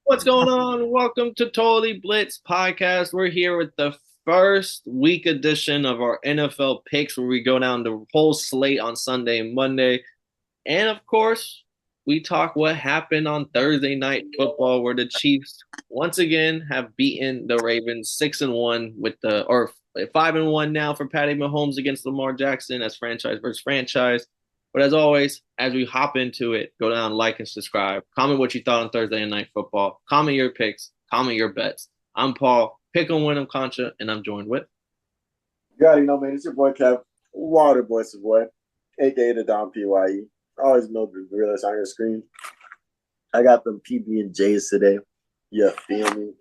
What's going on? Welcome to Totally Blitz podcast. We're here with the first week edition of our NFL picks, where we go down the whole slate on Sunday and Monday. And of course, we talk what happened on Thursday night football, where the Chiefs once again have beaten the Ravens 6-1 with the or 5-1 now for Patty Mahomes against Lamar Jackson as franchise versus franchise. But as always, as we hop into it, go down, like, and subscribe. Comment what you thought on Thursday night football. Comment your picks. Comment your bets. I'm Paul, pick 'em, win 'em, Concha, and I'm joined with. You already know, man. It's your boy Kev, Water Boy's boy, aka the Don Pye. Always know the realest on your screen. I got them PB and J's today. You feel me?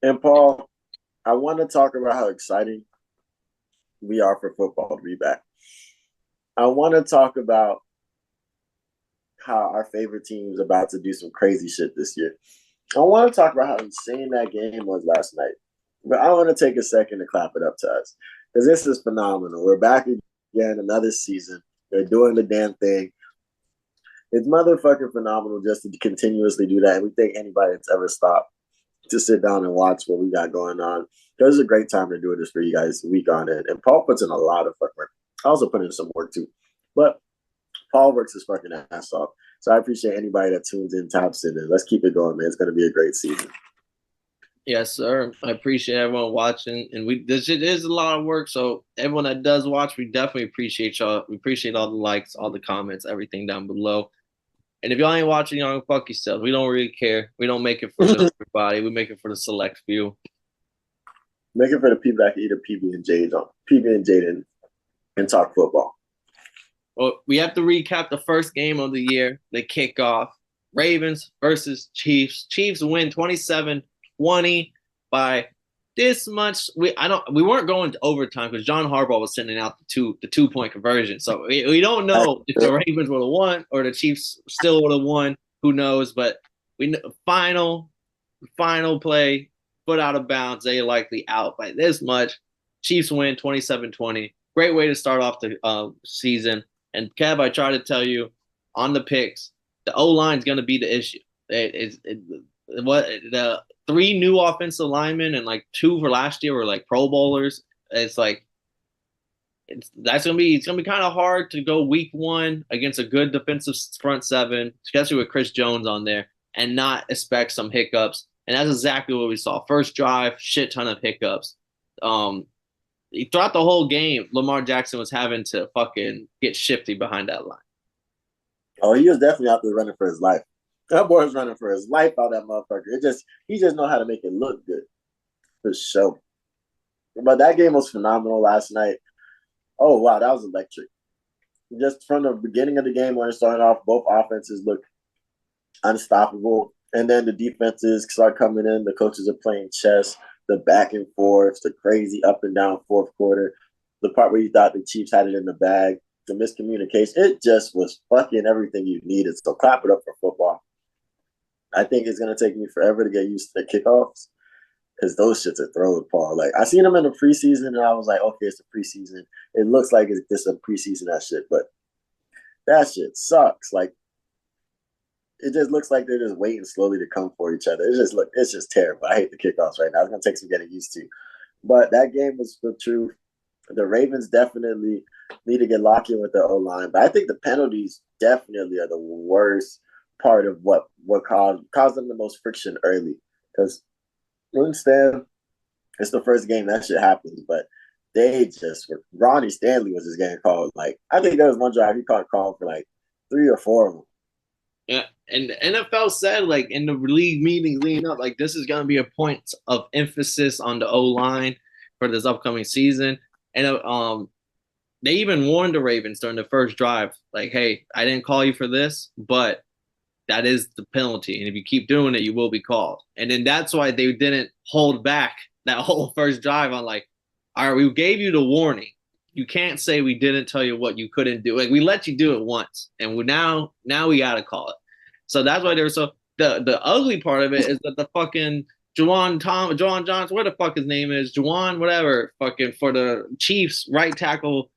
And Paul, I want to talk about how exciting we are for football to be back. I want to talk about how our favorite team is about to do some crazy shit this year. I want to talk about how insane that game was last night. But I want to take a second to clap it up to us because this is phenomenal. We're back again, another season. They're doing the damn thing. It's motherfucking phenomenal just to continuously do that. And we thank anybody that's ever stopped to sit down and watch what we got going on. Because it's a great time to do this for you guys week on it. And Paul puts in a lot of fucking work. I also put in some work too. But Paul works his fucking ass off. So I appreciate anybody that tunes in, taps in, and let's keep it going, man. It's going to be a great season. Yes, sir. I appreciate everyone watching, and this shit is a lot of work. So everyone that does watch, we definitely appreciate y'all. We appreciate all the likes, all the comments, everything down below. And if y'all ain't watching, y'all can fuck yourself. We don't really care. We don't make it for everybody. We make it for the select few. Make it for the people that can eat a PB and J on PB and Jaden and talk football. Well, we have to recap the first game of the year. They kick off Ravens versus Chiefs. Chiefs win 27-20 by this much. We weren't going to overtime because John Harbaugh was sending out the 2-point conversion. So we don't know if the Ravens would have won or the Chiefs still would have won. Who knows? But we final play, foot out of bounds. They likely out by this much. Chiefs win 27-20. Great way to start off the season. And Kev, I try to tell you on the picks, the O-line is going to be the issue. The 3 new offensive linemen and like 2 for last year were like Pro Bowlers. It's like it's gonna be kind of hard to go week 1 against a good defensive front 7, especially with Chris Jones on there, and not expect some hiccups. And that's exactly what we saw. First drive, shit ton of hiccups. Throughout the whole game, Lamar Jackson was having to fucking get shifty behind that line. Oh, he was definitely out there running for his life. That boy was running for his life out that motherfucker. He just know how to make it look good for sure. But that game was phenomenal last night. Oh wow, that was electric. Just from the beginning of the game when it started off, both offenses looked unstoppable. And then the defenses start coming in. The coaches are playing chess, the back and forth, the crazy up and down fourth quarter, the part where you thought the Chiefs had it in the bag, the miscommunication. It just was fucking everything you needed. So clap it up for football. I think it's going to take me forever to get used to the kickoffs because those shits are thrown, Paul. Like, I seen them in the preseason, and I was like, okay, it's a preseason. It looks like it's just a preseason, that shit. But that shit sucks. Like, it just looks like they're just waiting slowly to come for each other. It's just terrible. I hate the kickoffs right now. It's gonna take some getting used to. But that game was the truth. The Ravens definitely need to get locked in with their O line. But I think the penalties definitely are the worst part of what caused them the most friction early. Because understand it's the first game that shit happens, but they just Ronnie Stanley was just getting called. Like, I think there was one drive he called for like 3 or 4 of them. Yeah, and the NFL said, like, in the league meetings leading up, like, this is going to be a point of emphasis on the O-line for this upcoming season. And they even warned the Ravens during the first drive, like, hey, I didn't call you for this, but that is the penalty. And if you keep doing it, you will be called. And then that's why they didn't hold back that whole first drive on, like, all right, we gave you the warning. You can't say we didn't tell you what you couldn't do. Like, we let you do it once, and now we gotta call it. So that's why there's so the ugly part of it is that the fucking Juwan Johnson, what the fuck his name is, Juwan, whatever, fucking for the Chiefs right tackle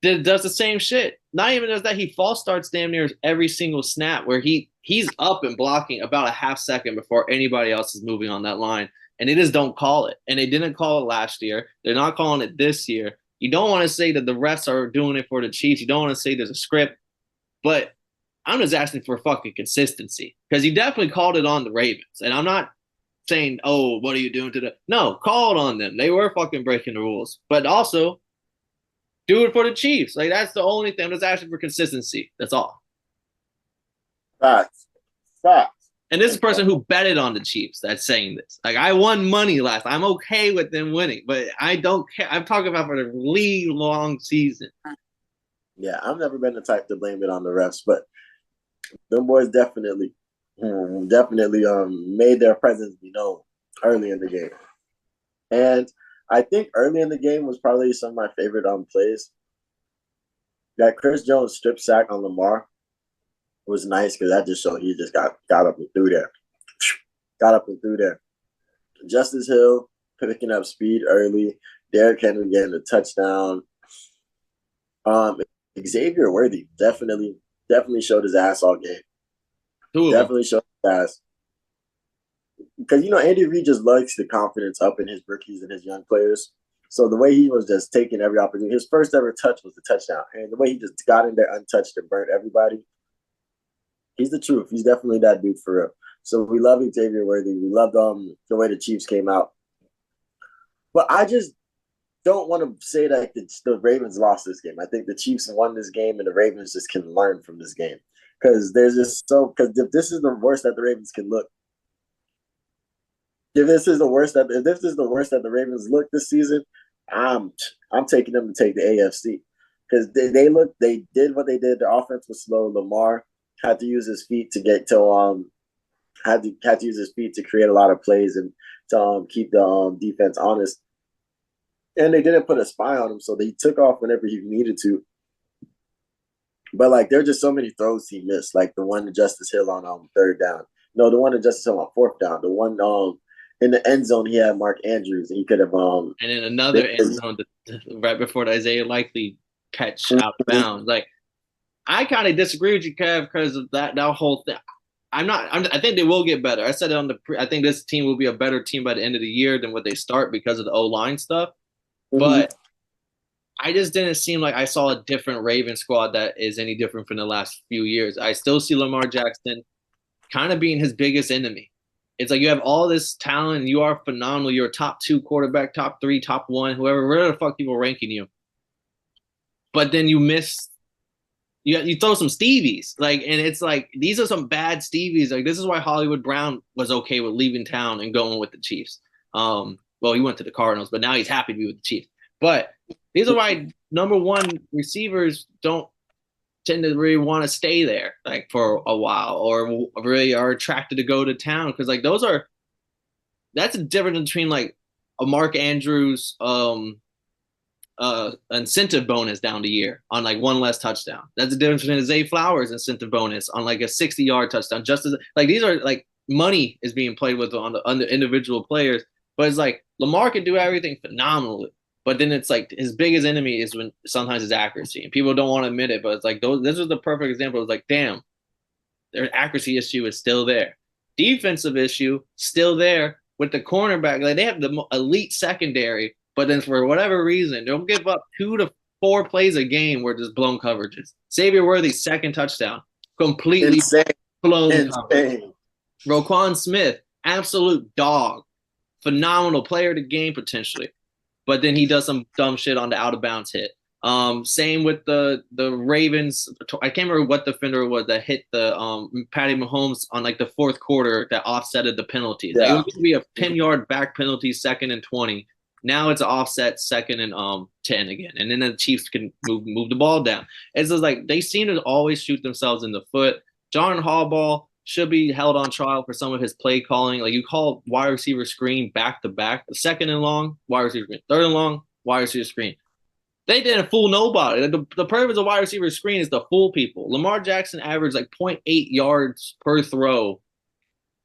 does the same shit. Not even does that, he false starts damn near every single snap where he's up and blocking about a half second before anybody else is moving on that line. And they just don't call it. And they didn't call it last year. They're not calling it this year. You don't want to say that the refs are doing it for the Chiefs. You don't want to say there's a script. But I'm just asking for fucking consistency because he definitely called it on the Ravens. And I'm not saying, oh, what are you doing to the. No, call it on them. They were fucking breaking the rules. But also, do it for the Chiefs. Like, that's the only thing. I'm just asking for consistency. That's all. Facts. Facts. And this is a person who betted on the Chiefs that's saying this. Like, I won money last. I'm okay with them winning, but I don't care. I'm talking about for the league long season. Yeah, I've never been the type to blame it on the refs, but them boys definitely made their presence be known early in the game. And I think early in the game was probably some of my favorite plays. That Chris Jones strip sack on Lamar was nice because that just showed he just got up and through there. Got up and through there. Justice Hill picking up speed early. Derrick Henry getting a touchdown. Xavier Worthy definitely showed his ass all game. Definitely showed his ass. Because, Andy Reid just likes the confidence up in his rookies and his young players. So the way he was just taking every opportunity, his first ever touch was the touchdown. And the way he just got in there untouched and burnt everybody, he's the truth. He's definitely that dude for real. So we love Xavier Worthy. We loved the way the Chiefs came out. But I just don't want to say that the Ravens lost this game. I think the Chiefs won this game and the Ravens just can learn from this game. Because because if this is the worst that the Ravens can look, if this is the worst that the Ravens look this season, I'm taking them to take the AFC. Because they did what they did. Their offense was slow. Lamar had to use his feet to get to had to use his feet to create a lot of plays and to keep the defense honest. And they didn't put a spy on him, so they took off whenever he needed to. But like, there are just so many throws he missed, like the one to Justice Hill on third down. No, the one to Justice Hill on fourth down. The one in the end zone he had Mark Andrews, and he could have and then another end zone right before the Isaiah Likely catch out of bounds. Like, I kind of disagree with you, Kev, because of that whole thing. I think they will get better. I said it I think this team will be a better team by the end of the year than what they start because of the O-line stuff. But I just didn't seem like I saw a different Raven squad that is any different from the last few years. I still see Lamar Jackson kind of being his biggest enemy. It's like you have all this talent and you are phenomenal. You're a top 2 quarterback, top 3, top 1, wherever the fuck people are ranking you. But then you miss you throw some Stevies. Like, and it's like these are some bad Stevies. Like, this is why Hollywood Brown was okay with leaving town and going with the Chiefs. Well, he went to the Cardinals, but now he's happy to be with the Chiefs. But these are why number 1 receivers don't tend to really want to stay there like for a while or really are attracted to go to town because like that's a difference between like a Mark Andrews incentive bonus down the year on like 1 less touchdown. That's the difference between a Zay Flowers incentive bonus on like a 60-yard touchdown. Just as like these are like money is being played with on the individual players. But it's like Lamar can do everything phenomenally. But then it's like his biggest enemy is when sometimes his accuracy. And people don't want to admit it, but it's like this is the perfect example. It's like, damn, their accuracy issue is still there. Defensive issue, still there with the cornerback. Like they have the elite secondary, but then for whatever reason, they'll give up 2 to 4 plays a game where there's blown coverages. Xavier Worthy's second touchdown, completely blown coverage. Roquan Smith, absolute dog. Phenomenal player of the game potentially, but then he does some dumb shit on the out of bounds hit. Same with the Ravens. I can't remember what defender it was that hit the Patty Mahomes on like the 4th quarter that offsetted the penalty. Yeah. Like, it used to be a 10-yard back penalty, 2nd and 20. Now it's an offset 2nd and 10 again, and then the Chiefs can move the ball down. It's just like they seem to always shoot themselves in the foot. John Harbaugh should be held on trial for some of his play calling. Like you call wide receiver screen back to back, the 2nd and long, wide receiver screen, 3rd and long, wide receiver screen. They didn't fool nobody. The purpose of wide receiver screen is to fool people. Lamar Jackson averaged like 0.8 yards per throw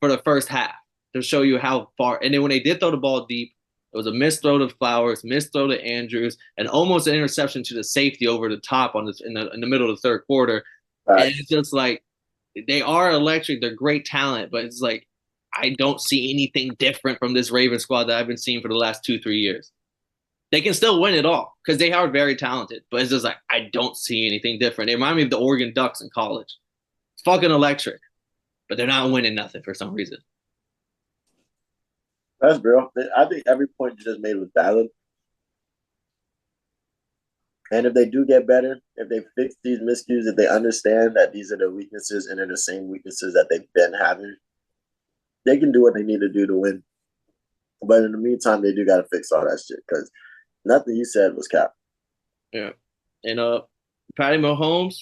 for the first half to show you how far. And then when they did throw the ball deep, It was a missed throw to Flowers, missed throw to Andrews, and almost an interception to the safety over the top on this in the middle of the third quarter. And it's just like they are electric. They're great talent, but it's like I don't see anything different from this Ravens squad that I've been seeing for the last 2, 3 years. They can still win it all because they are very talented, but it's just like I don't see anything different. They remind me of the Oregon Ducks in college. It's fucking electric, but they're not winning nothing for some reason. That's real. I think every point you just made was valid. And if they do get better, if they fix these miscues, if they understand that these are the weaknesses and they're the same weaknesses that they've been having, they can do what they need to do to win. But in the meantime, they do got to fix all that shit because nothing you said was cap. Yeah. And Patty Mahomes,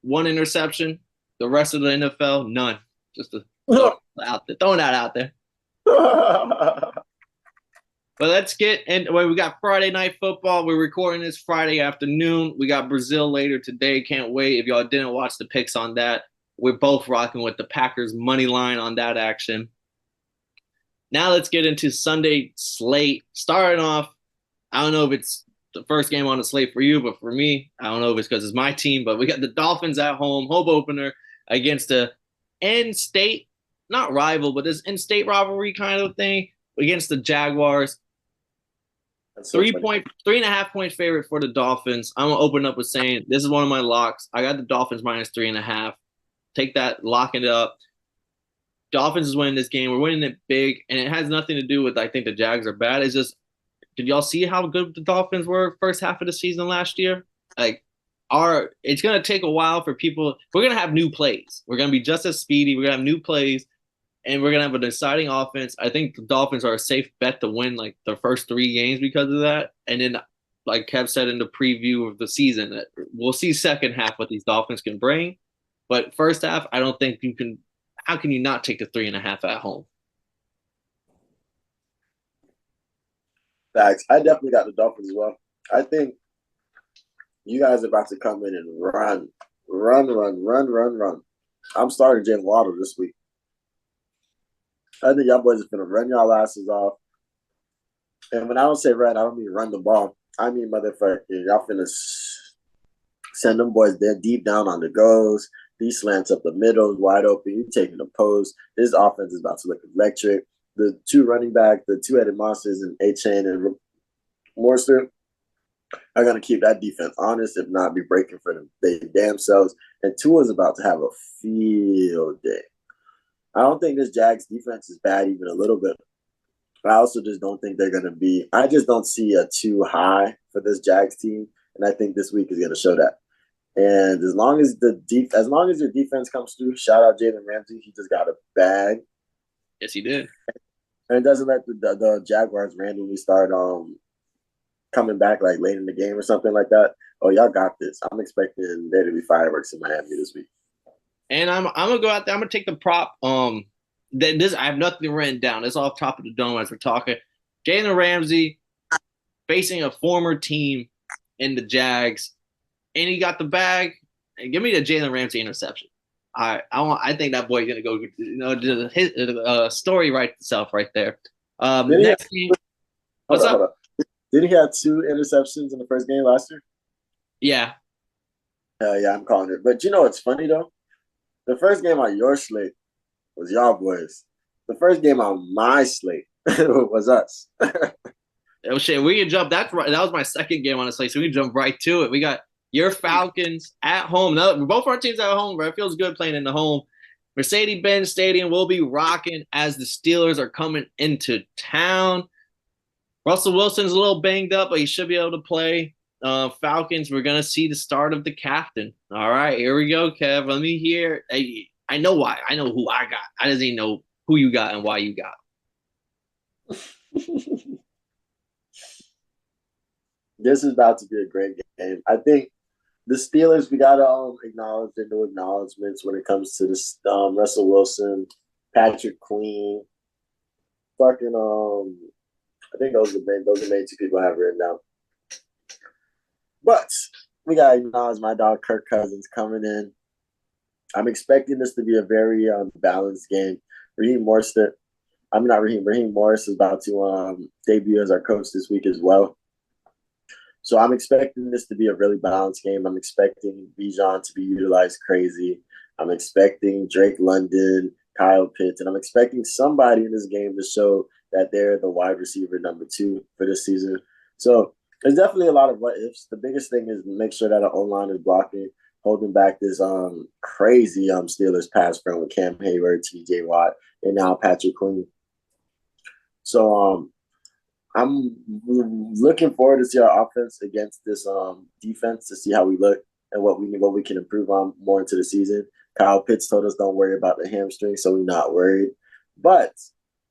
one interception. The rest of the NFL, none. Just to throwing that out there. But let's get in. Well, we got Friday night football. We're recording this Friday afternoon. We got Brazil later today. Can't wait. If y'all didn't watch the picks on that, we're both rocking with the Packers money line on that action. Now let's get into Sunday slate. Starting off, I don't know if it's the first game on the slate for you, but for me, I don't know if it's because it's my team, but we got the Dolphins at home opener against the in-state, not rival, but this in-state rivalry kind of thing against the Jaguars. So 3.5 point favorite for the Dolphins. I'm gonna open up with saying this is one of my locks. I got the Dolphins -3.5. Take that, locking it up. Dolphins is winning this game. We're winning it big, and it has nothing to do with I think the Jags are bad. It's just, did y'all see how good the Dolphins were first half of the season last year? Like, it's gonna take a while for people. We're gonna have new plays. We're gonna be just as speedy. We're gonna have new plays, and we're gonna have an exciting offense. I think the Dolphins are a safe bet to win like the first 3 games because of that. And then, like Kev said in the preview of the season, that we'll see second half what these Dolphins can bring. But first half, I don't think you can. How can you not take the 3.5 at home? Facts. I definitely got the Dolphins as well. I think you guys are about to come in and run. I'm starting Jalen Waddle this week. I think y'all boys are going to run y'all asses off. And when I don't say run, I don't mean run the ball. I mean motherfucking y'all finna send them boys there deep down on the goals. These slants up the middle, wide open. You taking the post. This offense is about to look electric. The two running back, the two-headed monsters, and A-Chain and Morster are going to keep that defense honest, if not be breaking for them. They damn selves. And Tua's about to have a field day. I don't think this Jags defense is bad even a little bit. I also just don't think they're going to be – I just don't see a too high for this Jags team, and I think this week is going to show that. And as long as your defense comes through, shout out Jalen Ramsey. He just got a bag. Yes, he did. And it doesn't let the Jaguars randomly start coming back like late in the game or something like that. Oh, y'all got this. I'm expecting there to be fireworks in Miami this week. And I'm gonna go out there. I'm gonna take the prop. I have nothing written down. It's off top of the dome as we're talking. Jalen Ramsey facing a former team in the Jags, and he got the bag. And give me the Jalen Ramsey interception. I think that boy's gonna go. His story writes itself right there. Next game. What's up? Hold up. Didn't he have 2 interceptions in the first game last year? Yeah. Yeah, I'm calling it. But you know what's funny though? The first game on your slate was y'all boys. The first game on my slate was us. Oh shit, we can jump. That was my second game on the slate, so we can jump right to it. We got your Falcons at home. Now, both our teams at home, but it feels good playing in the home. Mercedes-Benz Stadium will be rocking as the Steelers are coming into town. Russell Wilson's a little banged up, but he should be able to play. Falcons, we're going to see the start of the captain. All right, here we go, Kev. Let me hear. I know why. I know who I got. I just didn't know who you got and why you got. This is about to be a great game. I think the Steelers, we got to acknowledge their new acknowledgments when it comes to this Russell Wilson, Patrick Queen, fucking I think those are the main 2 people I have written down. But we got to acknowledge my dog Kirk Cousins coming in. I'm expecting this to be a very balanced game. Raheem Mostert, I mean, not Raheem. Raheem Morris is about to debut as our coach this week as well. So I'm expecting this to be a really balanced game. I'm expecting Bijan to be utilized crazy. I'm expecting Drake London, Kyle Pitts, and I'm expecting somebody in this game to show that they're the wide receiver number 2 for this season. So there's definitely a lot of what ifs. The biggest thing is make sure that our O line is blocking, holding back this crazy Steelers pass front with Cam Hayward, T.J. Watt, and now Patrick Queen. So I'm looking forward to see our offense against this defense to see how we look and what we can improve on more into the season. Kyle Pitts told us don't worry about the hamstring, so we're not worried. But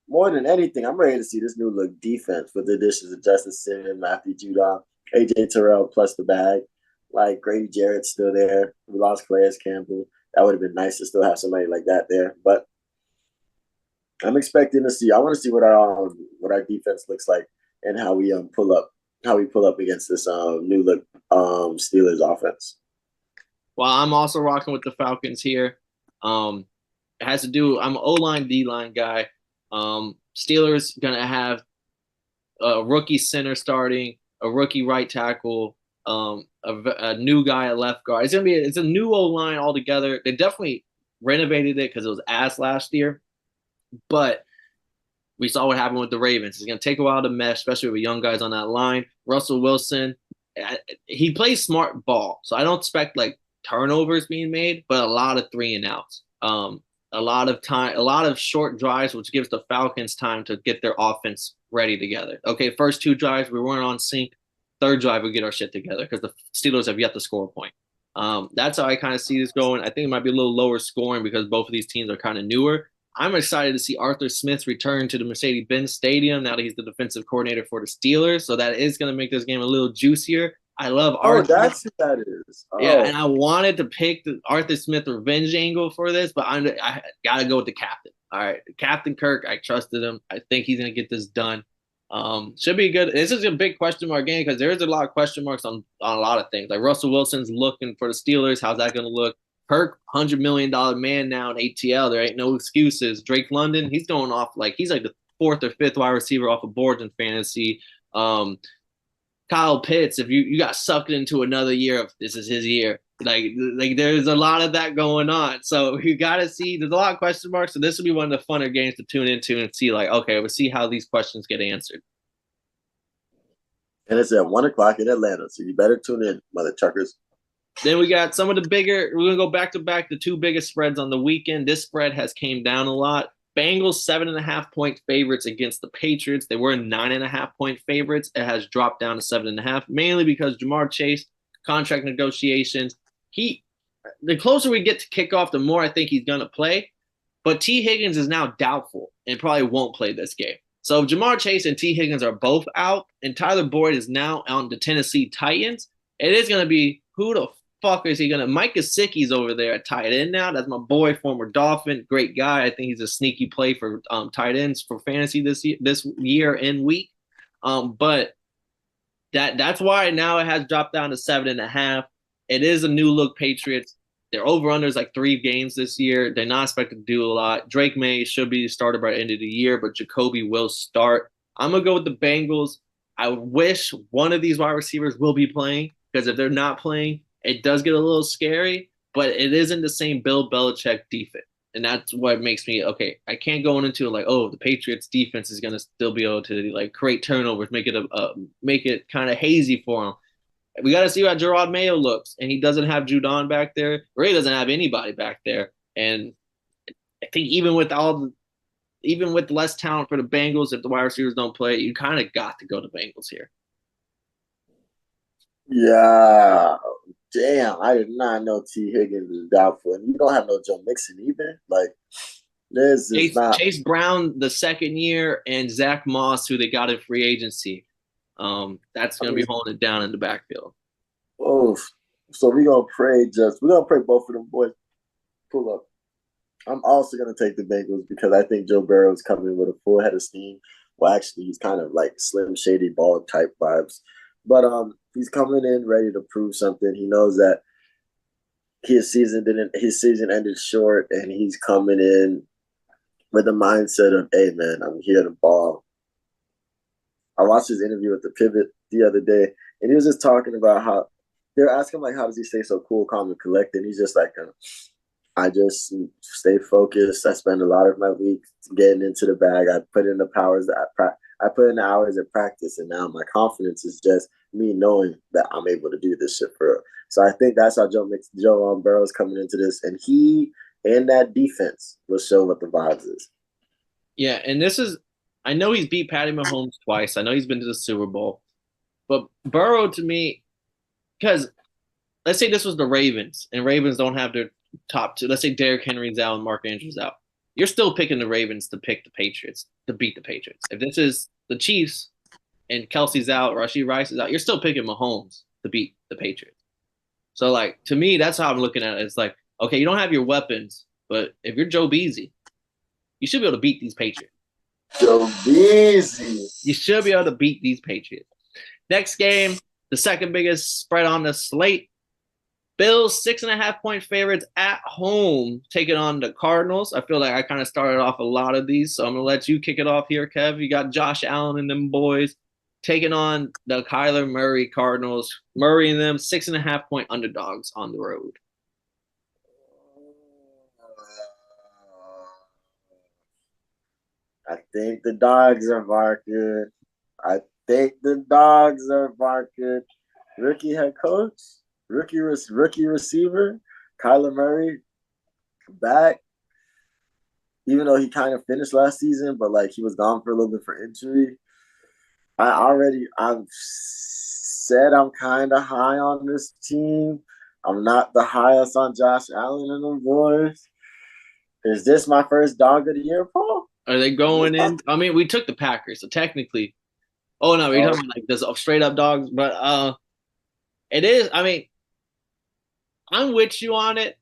more than anything, I'm ready to see this new look defense with the additions of Justin Simmons, Matthew Judon, AJ Terrell plus the bag. Like Grady Jarrett's still there. We lost Calais Campbell. That would have been nice to still have somebody like that there. But I'm expecting to see. I want to see what our defense looks like and how we pull up against this new look Steelers offense. Well, I'm also rocking with the Falcons here. It has to do. I'm an O-line, D-line guy. Steelers gonna have a rookie center starting, a rookie right tackle, a new guy at left guard. It's a new O-line altogether. They definitely renovated it because it was ass last year, but we saw what happened with the Ravens. It's going to take a while to mesh, especially with young guys on that line. Russell Wilson, he plays smart ball, so I don't expect like turnovers being made, but a lot of 3-and-outs. A lot of time, a lot of short drives, which gives the Falcons time to get their offense ready together. Okay, first 2 drives we weren't on sync. Third drive we get our shit together because the Steelers have yet to score a point. That's how I kind of see this going. I think it might be a little lower scoring because both of these teams are kind of newer. I'm excited to see Arthur Smith return to the Mercedes-Benz Stadium now that he's the defensive coordinator for the Steelers. So that is going to make this game a little juicier. I love Arthur. That's who that is. Oh. Yeah, and I wanted to pick the Arthur Smith revenge angle for this, but I got to go with the captain. All right, Captain Kirk, I trusted him. I think he's going to get this done. Should be good. This is a big question mark game because there's a lot of question marks on a lot of things. Like Russell Wilson's looking for the Steelers. How's that going to look? Kirk, $100 million man now in ATL. There ain't no excuses. Drake London, he's going off like he's like the 4th or 5th wide receiver off of boards in fantasy. Kyle Pitts, if you got sucked into another year of this is his year. Like there's a lot of that going on. So you got to see there's a lot of question marks. So this will be one of the funner games to tune into and see like, okay, we'll see how these questions get answered. And it's at 1:00 in Atlanta, so you better tune in, mother truckers. Then we got some of the bigger. We're gonna go back to back the 2 biggest spreads on the weekend. This spread has came down a lot. Bengals 7.5-point favorites against the Patriots. They were 9.5-point favorites. It has dropped down to 7.5, mainly because Jamar Chase contract negotiations. The closer we get to kickoff, the more I think he's gonna play. But T. Higgins is now doubtful and probably won't play this game. So if Jamar Chase and T. Higgins are both out, and Tyler Boyd is now on the Tennessee Titans, it is gonna be who the fuck is he gonna? Mike Gesicki's over there at tight end now. That's my boy, former Dolphin, great guy. I think he's a sneaky play for tight ends for fantasy this year and week. But that's why now it has dropped down to 7.5. It is a new look Patriots. Their over-under is like 3 games this year. They're not expected to do a lot. Drake May should be started by the end of the year, but Jacoby will start. I'm gonna go with the Bengals. I wish one of these wide receivers will be playing because if they're not playing, it does get a little scary, but it isn't the same Bill Belichick defense. And that's what makes me, okay, I can't go into it like, oh, the Patriots defense is going to still be able to like create turnovers, make it kind of hazy for them. We got to see how Gerard Mayo looks. And he doesn't have Judon back there. Really doesn't have anybody back there. And I think even with less talent for the Bengals, if the wide receivers don't play, you kind of got to go to Bengals here. Yeah. Damn, I did not know T. Higgins was doubtful. And you don't have no Joe Mixon either. Like, this is not. Chase Brown, the second year, and Zach Moss, who they got in free agency. That's going to be holding it down in the backfield. Oh, so we're going to pray both of them boys pull up. I'm also going to take the Bengals because I think Joe Burrow's coming with a full head of steam. Well, actually, he's kind of like Slim Shady Ball type vibes. But he's coming in ready to prove something. He knows that his season ended short, and he's coming in with the mindset of, hey man, I'm here to ball. I watched his interview with the Pivot the other day, and he was just talking about how they're asking like, how does he stay so cool, calm, and collected? And he's just like, I just stay focused. I spend a lot of my week getting into the bag. I put in the powers that I put in the hours at practice, and now my confidence is just me knowing that I'm able to do this shit for real. So I think that's how Joe Burrow's coming into this, and he and that defense will show what the vibes is. Yeah, and this is I know he's beat Patty Mahomes twice. I know he's been to the Super Bowl. But Burrow to me, because let's say this was the Ravens, and Ravens don't have their top two. Let's say Derrick Henry's out and Mark Andrews out. You're still picking the Ravens to pick the Patriots, to beat the Patriots. If this is the Chiefs and Kelsey's out, Rashee Rice is out, you're still picking Mahomes to beat the Patriots. So, like, to me, that's how I'm looking at it. It's like, okay, you don't have your weapons, but if you're Joe Beasy, you should be able to beat these Patriots. Joe Beasy. You should be able to beat these Patriots. Next game, the second biggest spread on the slate. Bills 6.5 point favorites at home taking on the Cardinals. I feel like I kind of started off a lot of these, so I'm gonna let you kick it off here, Kev. You got Josh Allen and them boys taking on the Kyler Murray Cardinals. Murray and them 6.5 point underdogs on the road. I think the dogs are barking. I think the dogs are barking. Rookie head coach, rookie receiver, Kyler Murray back. Even though he kind of finished last season, but like he was gone for a little bit for injury. I've said I'm kind of high on this team. I'm not the highest on Josh Allen and them boys. Is this my first dog of the year, Paul? Are they going in? I mean, we took the Packers, so technically. Oh no, we're talking about like this straight up dogs, but it is. I mean, I'm with you on it.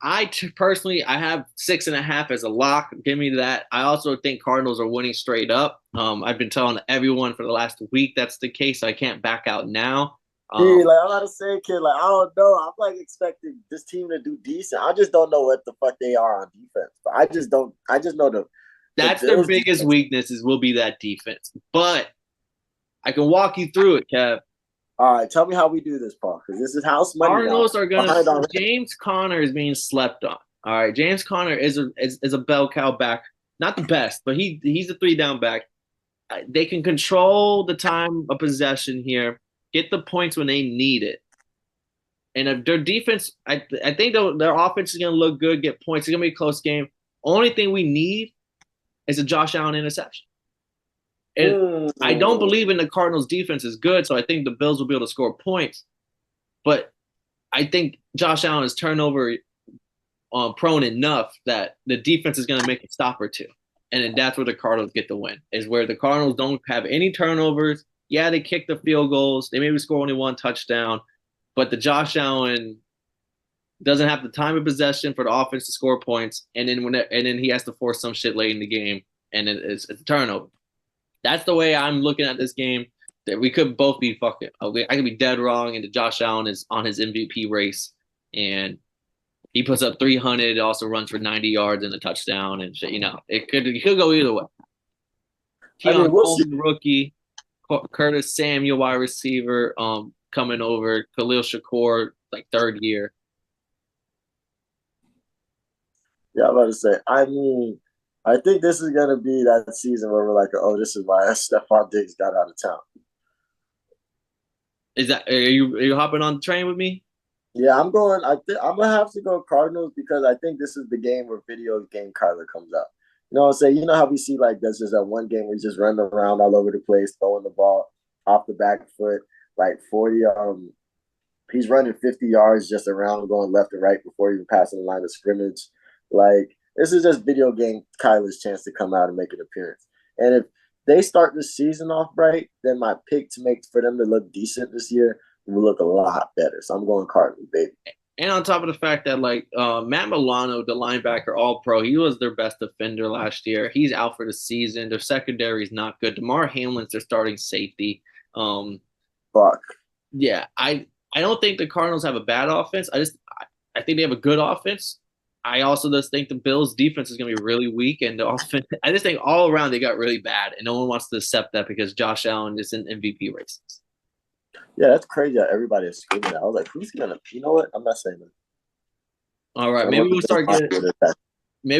Personally, I have 6.5 as a lock. Give me that. I also think Cardinals are winning straight up. I've been telling everyone for the last week that's the case. So I can't back out now. Like I'm not a saying kid. Like I don't know. I'm like expecting this team to do decent. I just don't know what the fuck they are on defense. But I just don't. I just know that's their biggest weakness will be that defense. But I can walk you through it, Kev. All right, tell me how we do this, Paul, because this is house money. Cardinals are gonna. James Conner is being slept on. All right, James Conner is a bell cow back, not the best, but he's a 3 down back. They can control the time of possession here, get the points when they need it, and if their defense, I think their offense is gonna look good, get points. It's gonna be a close game. Only thing we need is a Josh Allen interception. And I don't believe in the Cardinals' defense is good, so I think the Bills will be able to score points. But I think Josh Allen is turnover prone enough that the defense is going to make a stop or two. And then that's where the Cardinals get the win, is where the Cardinals don't have any turnovers. Yeah, they kick the field goals. They maybe score only one touchdown. But the Josh Allen doesn't have the time of possession for the offense to score points. And then he has to force some shit late in the game, and it's a turnover. That's the way I'm looking at this game. That we could both be fucking. I could be dead wrong, and Josh Allen is on his MVP race, and he puts up 300. Also runs for 90 yards and a touchdown, and shit. It could go either way. Keon Coleman, rookie, Curtis Samuel, wide receiver, coming over. Khalil Shakur, like third year. Yeah, I'm about to say. I think this is gonna be that season where we're like, oh, this is why Stephon Diggs got out of town. Are you hopping on the train with me? Yeah, I'm going. I'm gonna have to go Cardinals because I think this is the game where video game Kyler comes out. You know what I'm saying? You know how we see like there's just that one game where he's just running around all over the place, throwing the ball off the back foot, like 40. He's running 50 yards just around, going left and right before even passing the line of scrimmage. Like this is just video game Kyler's chance to come out and make an appearance. And if they start the season off right, then my pick to make for them to look decent this year will look a lot better. So I'm going Cardinals, baby. And on top of the fact that like Matt Milano, the linebacker, all pro, he was their best defender last year. He's out for the season. Their secondary is not good. DeMar Hamlin's their starting safety. Fuck. Yeah, I don't think the Cardinals have a bad offense. I think they have a good offense. I also just think the Bills' defense is going to be really weak, and the offense. I just think all around they got really bad, and no one wants to accept that because Josh Allen is in MVP races. Yeah, that's crazy that everybody is screaming that. I was like, who's gonna? You know what? I'm not saying that. All right, I'm maybe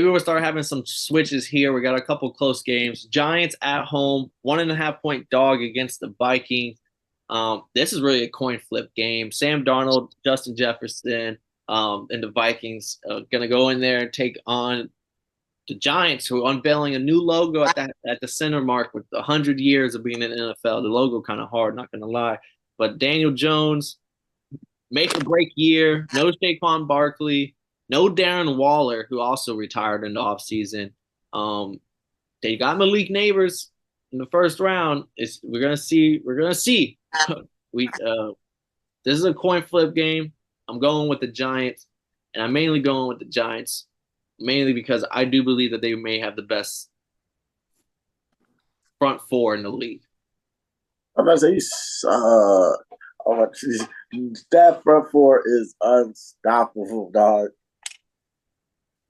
we'll start having some switches here. We got a couple close games. Giants at home, 1.5 point dog against the Vikings. This is really a coin flip game. Sam Darnold, Justin Jefferson, and the Vikings gonna go in there and take on the Giants, who are unveiling a new logo at the center mark with 100 years of being in the NFL. The logo kind of hard, not gonna lie. But Daniel Jones, make or break year. No Saquon Barkley. No Darren Waller, who also retired in the offseason. They got Malik Neighbors in the first round. We're gonna see. We're gonna see. we This is a coin flip game. I'm going with the Giants, and I'm mainly going with the Giants, mainly because I do believe that they may have the best front four in the league. I'm not saying oh, that front four is unstoppable, dog.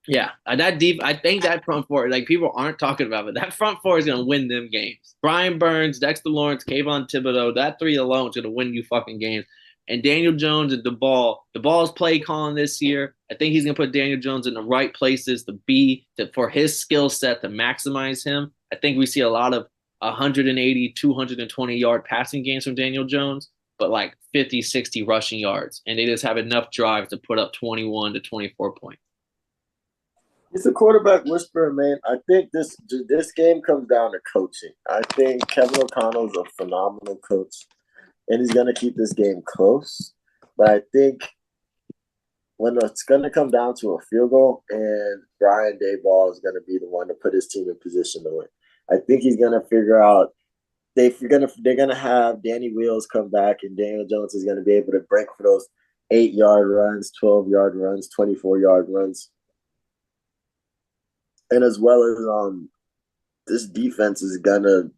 Yeah, that deep. I think that front four, like people aren't talking about it. That front four is gonna win them games. Brian Burns, Dexter Lawrence, Kayvon Thibodeau. That three alone is gonna win you fucking games. And Daniel Jones and the ball's play calling this year. I think he's gonna put Daniel Jones in the right places for his skill set to maximize him. I think we see a lot of 180, 220 yard passing games from Daniel Jones, but like 50, 60 rushing yards, and they just have enough drives to put up 21 to 24 points. It's a quarterback whisperer, man. I think this game comes down to coaching. I think Kevin O'Connell is a phenomenal coach, and he's going to keep this game close. But I think when it's going to come down to a field goal, and Brian Daboll is going to be the one to put his team in position to win. I think he's going to figure out they're gonna have Danny Wheels come back, and Daniel Jones is going to be able to break for those 8-yard runs, 12-yard runs, 24-yard runs. And as well as this defense is gonna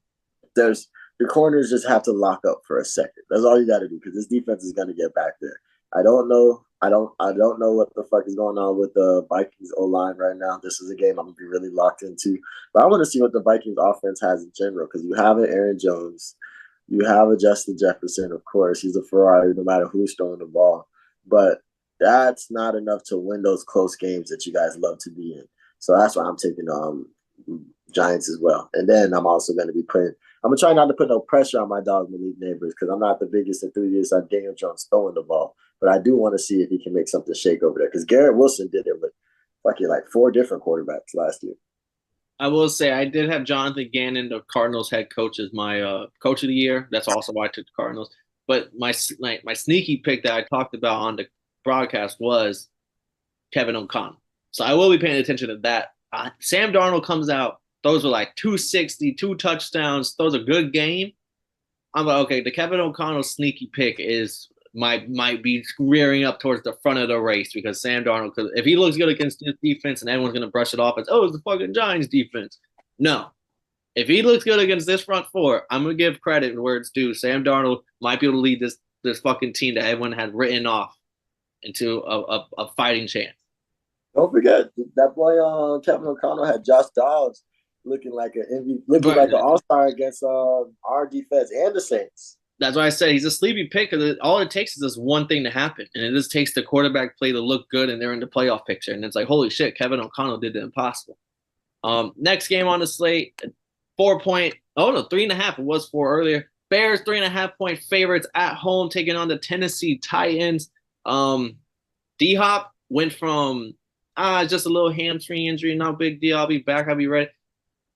the corners just have to lock up for a second. That's all you got to do because this defense is gonna get back there. I don't know what the fuck is going on with the Vikings O line right now. This is a game I'm gonna be really locked into, but I want to see what the Vikings offense has in general because you have an Aaron Jones, you have a Justin Jefferson, of course. He's a Ferrari no matter who's throwing the ball, but that's not enough to win those close games that you guys love to be in. So that's why I'm taking Giants as well. And then I'm also going to be I'm going to try not to put no pressure on my dog Malik Neighbors because I'm not the biggest enthusiast on Daniel Jones throwing the ball. But I do want to see if he can make something shake over there because Garrett Wilson did it with fucking like 4 different quarterbacks last year. I will say I did have Jonathan Gannon, the Cardinals head coach, as my coach of the year. That's also why I took the Cardinals. But my sneaky pick that I talked about on the broadcast was Kevin O'Connell. So I will be paying attention to that. Sam Darnold comes out. Those are like 260, 2 touchdowns. Those are good game. I'm like, okay, the Kevin O'Connell sneaky pick might be rearing up towards the front of the race because Sam Darnold, because if he looks good against this defense and everyone's going to brush it off as, oh, it's the fucking Giants defense. No. If he looks good against this front four, I'm going to give credit where it's due. Sam Darnold might be able to lead this fucking team that everyone had written off into a fighting chance. Don't forget that boy Kevin O'Connell had Josh Dobbs looking like like an all-star against our defense and the Saints. That's why I said he's a sleepy pick because all it takes is this one thing to happen, and it just takes the quarterback play to look good, and they're in the playoff picture. And it's like, holy shit, Kevin O'Connell did the impossible. Next game on the slate, 3.5. It was 4 earlier. Bears 3.5-point favorites at home taking on the Tennessee Titans. D-Hop went from just a little hamstring injury, no big deal. I'll be back. I'll be ready.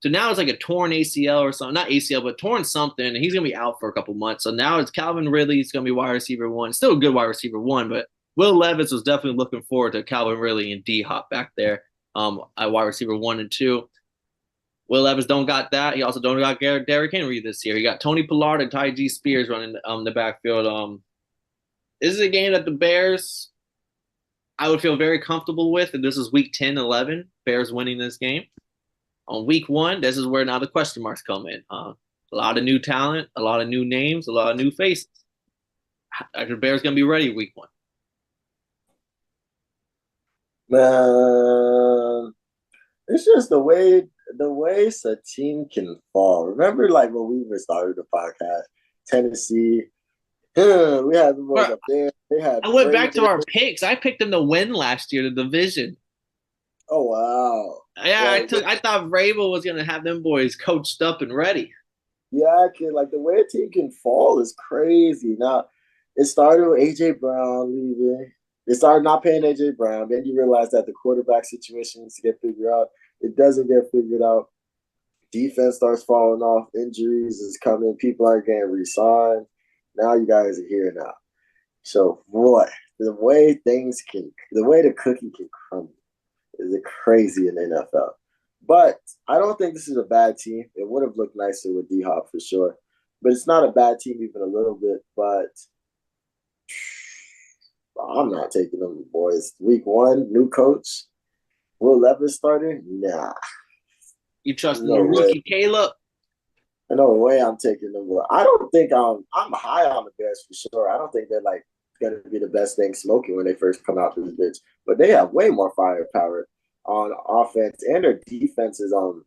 So now it's like a torn ACL or something, not ACL, but torn something, and he's going to be out for a couple months. So now it's Calvin Ridley. He's going to be wide receiver 1. Still a good wide receiver 1, but Will Levis was definitely looking forward to Calvin Ridley and D-Hop back there at wide receiver 1 and 2. Will Levis don't got that. He also don't got Derrick Henry this year. He got Tony Pollard and Ty G. Spears running the backfield. This is a game that the Bears – I would feel very comfortable with, and this is week 10, 11, Bears winning this game. On week 1, this is where now the question marks come in. A lot of new talent, a lot of new names, a lot of new faces. Are the Bears going to be ready week 1? Man, it's just the way a team can fall. Remember, like when we first started the podcast, Tennessee, we had the boys But up there. They had I went back to Vrabel. our picks. I picked them to win last year, the division. Oh wow. Yeah, Like I thought Vrabel was gonna have them boys coached up and ready. yeah, I can like the way a team can fall is crazy. Now it started with AJ Brown leaving. They started not paying AJ Brown. Then you realize that the quarterback situation needs to get figured out. It doesn't get figured out. Defense starts falling off. Injuries is coming. People aren't getting re-signed. Now you guys are here now. So boy, the way the cookie can crumble is crazy in the NFL. But I don't think this is a bad team. It would have looked nicer with D Hop for sure. But it's not a bad team even a little bit. But I'm not taking them, boys. Week one, new coach. Will Levis starting? Nah, You trust in the no way. rookie Caleb? No way I'm taking them. I don't think I'm high on the Bears for sure. I don't think they're like gonna be the best thing smoking when they first come out to this bitch. But they have way more firepower on offense and their defense is I feel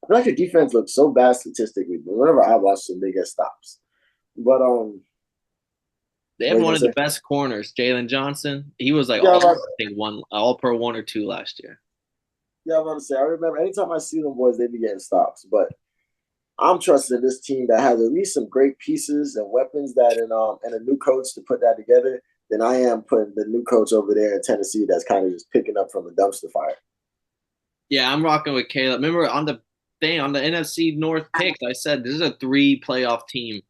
like their defense looks so bad statistically, but whenever I watch them, they get stops. But They have what you one gonna of the say? best corners, Jalen Johnson. He was like Yeah, all I'm about, I think one all per one or two last year. yeah, I'm about to say. I remember anytime I see them boys, they be getting stops. But I'm trusting this team that has at least some great pieces and weapons and a new coach to put that together. Then I am putting the new coach over there in Tennessee that's kind of just picking up from a dumpster fire. Yeah, I'm rocking with Caleb. Remember on the thing on the NFC North picks, I said this is a 3 playoff team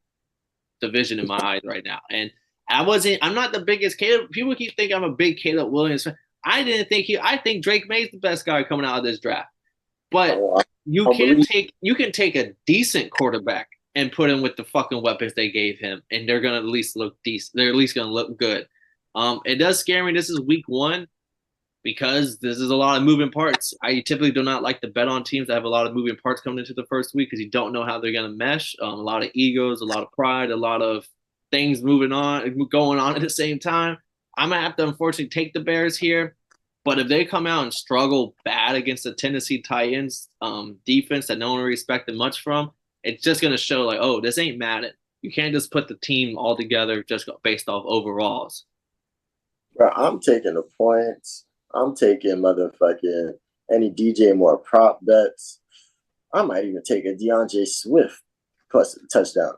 division in my eyes right now. And I'm not the biggest Caleb. People keep thinking I'm a big Caleb Williams fan. I think Drake May's the best guy coming out of this draft. But I don't believe. you can take a decent quarterback and put him with the fucking weapons they gave him, and they're gonna at least look decent. They're at least gonna look good. It does scare me. This is week one because this is a lot of moving parts. I typically do not like to bet on teams that have a lot of moving parts coming into the first week because you don't know how they're gonna mesh. A lot of egos, a lot of pride, a lot of things going on at the same time. I'm gonna have to unfortunately take the Bears here. But if they come out and struggle bad against the Tennessee Titans defense that no one respected much from, it's just going to show like, oh, this ain't Madden. You can't just put the team all together just based off overalls. Bro, I'm taking the points. I'm taking motherfucking any DJ more prop bets. I might even take a DeAndre Swift plus a touchdown.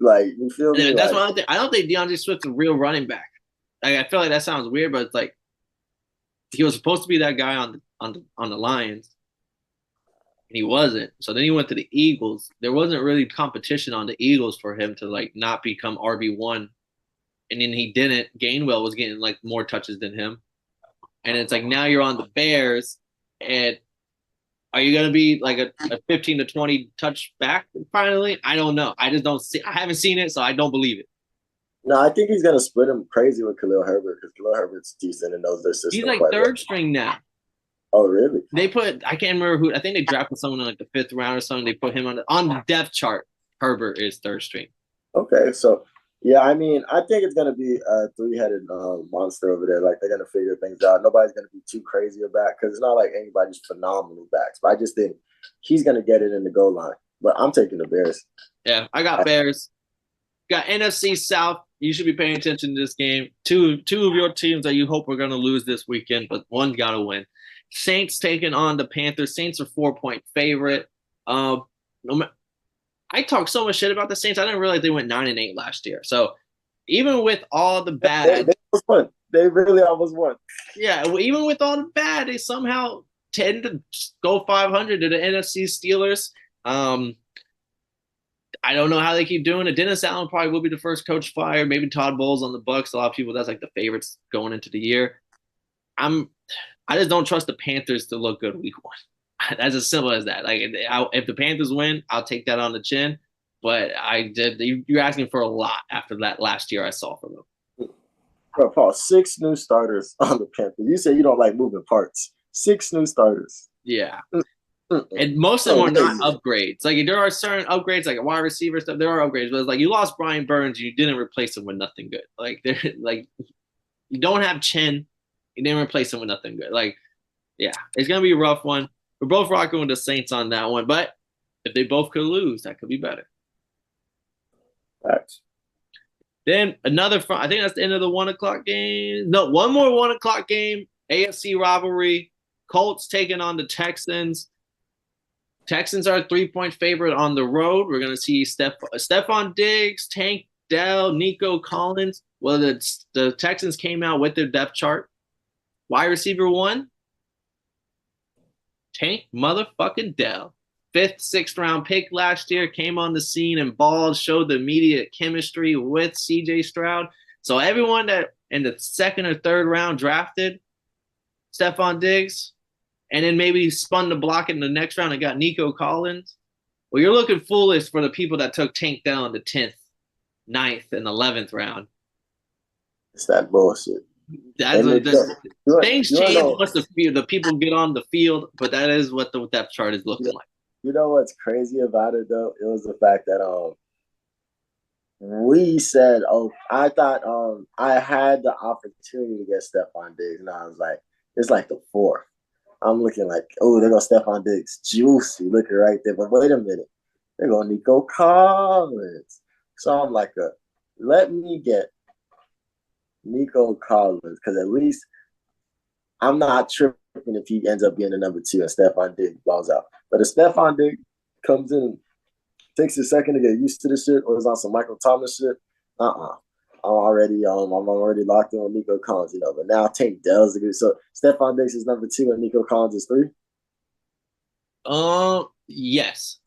Like, you feel me? And that's Like, why I don't think DeAndre Swift's a real running back. Like, I feel like that sounds weird, but it's like he was supposed to be that guy on the Lions, and he wasn't. So then he went to the Eagles. There wasn't really competition on the Eagles for him to like not become RB1, and then he didn't. Gainwell was getting like more touches than him, and it's like now you're on the Bears, and are you gonna be like a 15 to 20 touch back finally? I don't know. I just don't see. I haven't seen it, so I don't believe it. no, I think he's gonna split him crazy with Khalil Herbert because Khalil Herbert's decent and knows their He's system like quite well. third string now. Oh, really? I can't remember who. I think they drafted someone in like the fifth round or something. They put him on the depth chart. Herbert is third string. Okay, so yeah, I mean, I think it's gonna be a three-headed monster over there. Like they're gonna figure things out. Nobody's gonna be too crazy about because it's not like anybody's phenomenal backs. But I just think he's gonna get it in the goal line. But I'm taking the Bears. Yeah, I got Bears. Got NFC South. You should be paying attention to this game. Two of your teams that you hope are going to lose this weekend, but one's got to win. Saints taking on the Panthers. Saints are 4-point favorite. Um, I talked so much shit about the Saints. I didn't realize they went 9-8 last year. So even with all the bad, They almost won. They really almost won. yeah, even with all the bad, they somehow tend to go 500 to the NFC Steelers. I don't know how they keep doing it. Dennis Allen probably will be the first coach fired. Maybe Todd Bowles on the Bucks. A lot of people that's like the favorites going into the year. I just don't trust the Panthers to look good week one. That's as simple as that. Like if the Panthers win, I'll take that on the chin. But you're asking for a lot after that last year I saw from them. Bro, Paul, 6 new starters on the Panthers. You say you don't like moving parts. 6 new starters. Yeah. Mm-mm. And most of them Oh, are not upgrades. Like there are certain upgrades, like a wide receiver stuff. There are upgrades, but it's like you lost Brian Burns, and you didn't replace him with nothing good. Like you don't have Chen, You didn't replace him with nothing good. Like, yeah, it's gonna be a rough one. We're both rocking with the Saints on that one, but if they both could lose, that could be better. Facts. Then another, I think that's the end of the 1 o'clock game. No, one more 1 o'clock game. AFC rivalry. Colts taking on the Texans. Texans are a 3-point favorite on the road. We're gonna see Stephon Diggs, Tank Dell, Nico Collins. Well, the Texans came out with their depth chart. Wide receiver one, Tank motherfucking Dell. Fifth, sixth round pick last year, came on the scene and balled, showed the immediate chemistry with CJ Stroud. So everyone that in the second or third round drafted Stephon Diggs, and then maybe spun the block in the next round and got Nico Collins. Well, you're looking foolish for the people that took Tank Dell in the 10th, 9th, and 11th round. It's that bullshit. Things change once the people get on the field, but that is what the depth chart is looking like. You know what's crazy about it though? It was the fact that we said, I thought I had the opportunity to get Stephon Diggs, and I was like, it's like the fourth. I'm looking like, oh, they're going to Stephon Diggs. Juicy, looking right there. But wait a minute. They're going to Nico Collins. So I'm like, let me get Nico Collins, because at least I'm not tripping if he ends up being the number 2 and Stephon Diggs balls out. But if Stephon Diggs comes in, takes a second to get used to the shit, or is on some Michael Thomas shit, I'm already locked in with Nico Collins, But now Tank Dell's a good. So Stephon Diggs is number 2 and Nico Collins is 3. Yes,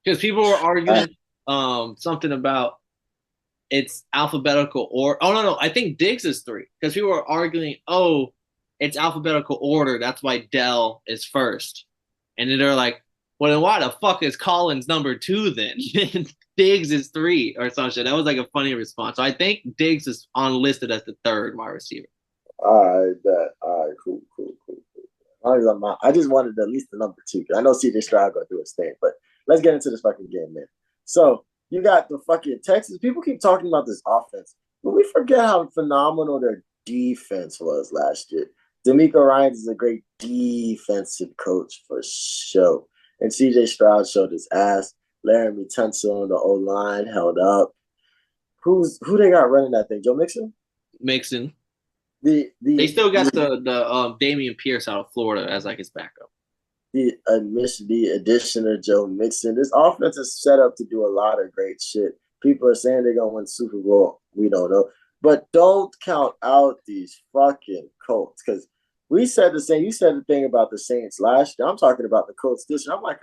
because people were arguing something about it's alphabetical or no, I think Diggs is 3 because people were arguing, it's alphabetical order, that's why Dell is first, and then they're like, well, then why the fuck is Collins number 2 then? Diggs is 3 or some shit. That was like a funny response. So I think Diggs is listed as the 3rd wide receiver. All right, bet. All right, cool. As long as I'm not, I just wanted at least the number 2 because I know CJ Stroud gonna do his thing. But let's get into this fucking game, man. So you got the fucking Texans. People keep talking about this offense, but we forget how phenomenal their defense was last year. D'Amico Ryans is a great defensive coach for sure. And CJ Stroud showed his ass. Laramie Tunsil on the O-line held up. Who they got running that thing? Joe Mixon? Mixon. They still got the Damian Pierce out of Florida as like his backup. The addition of Joe Mixon. This offense is set up to do a lot of great shit. People are saying they're gonna win Super Bowl. We don't know. But don't count out these fucking Colts, because we said the same. You said the thing about the Saints last year. I'm talking about the Colts this year. I'm like,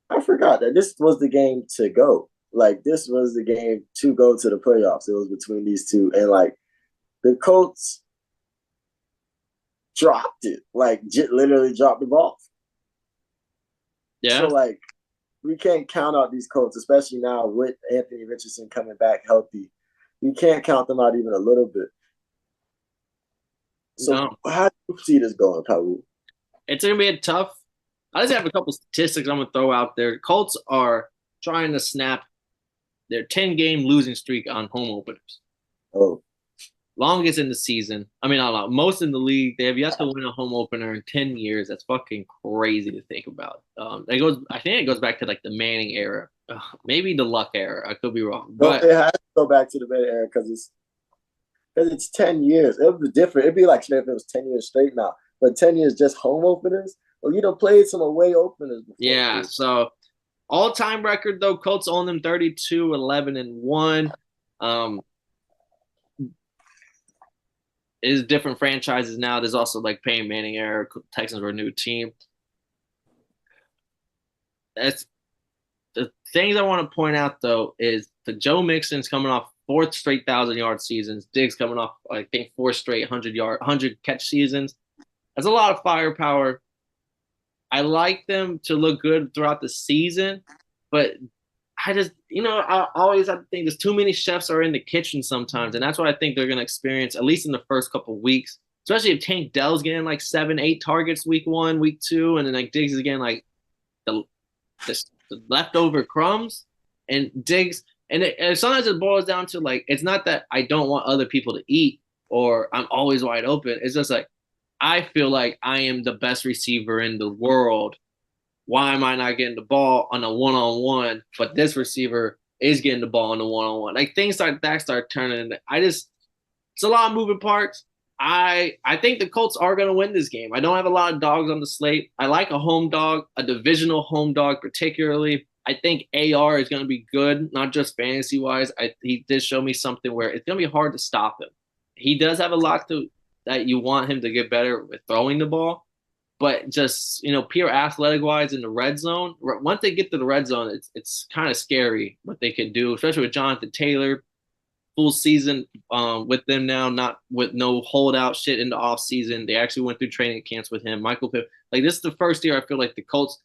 I forgot that this was the game to go. Like, this was the game to go to the playoffs. It was between these two. And, like, the Colts dropped it. Like, literally dropped the ball. Yeah. So, like, we can't count out these Colts, especially now with Anthony Richardson coming back healthy. We can't count them out even a little bit. So how do you see this going, Paul? It's going to be a tough. I just have a couple statistics I'm going to throw out there. Colts are trying to snap their 10-game losing streak on home openers. Oh. Longest in the season. I mean, not long. Most in the league. They have yet to win a home opener in 10 years. That's fucking crazy to think about. I think it goes back to like the Manning era. Maybe the Luck era. I could be wrong. But it has to go back to the Manning era because it's 10 years. It would be different. It'd be like if it was 10 years straight now. But 10 years just home openers? Well, you done played some away openers before. Yeah, so all-time record, though, Colts own them 32-11-1. It is different franchises now. There's also like Peyton Manning era. Texans were a new team. That's the things I want to point out, though, is the Joe Mixon's coming off 4th straight 1,000-yard seasons. Diggs coming off, I think, 4 straight 100-catch seasons. That's a lot of firepower. I like them to look good throughout the season, but I just, I always have to think there's too many chefs are in the kitchen sometimes, and that's what I think they're going to experience, at least in the first couple of weeks, especially if Tank Dell's getting like 7-8 targets week 1, week 2, and then like Diggs is getting like the leftover crumbs, and Diggs, and sometimes it boils down to like, it's not that I don't want other people to eat or I'm always wide open. It's just like I feel like I am the best receiver in the world. Why am I not getting the ball on a one-on-one, but this receiver is getting the ball on the one-on-one? Like things like that start turning. It's a lot of moving parts. I think the Colts are going to win this game. I don't have a lot of dogs on the slate. I like a home dog, a divisional home dog particularly. I think AR is going to be good, not just fantasy wise. He did show me something where it's going to be hard to stop him. He does have a lot to that you want him to get better with throwing the ball, but just pure athletic wise in the red zone. Once they get to the red zone, it's kind of scary what they can do, especially with Jonathan Taylor full season with them now, not with no holdout shit in the off season. They actually went through training camps with him. Michael Pitt. Like this is the first year I feel like the Colts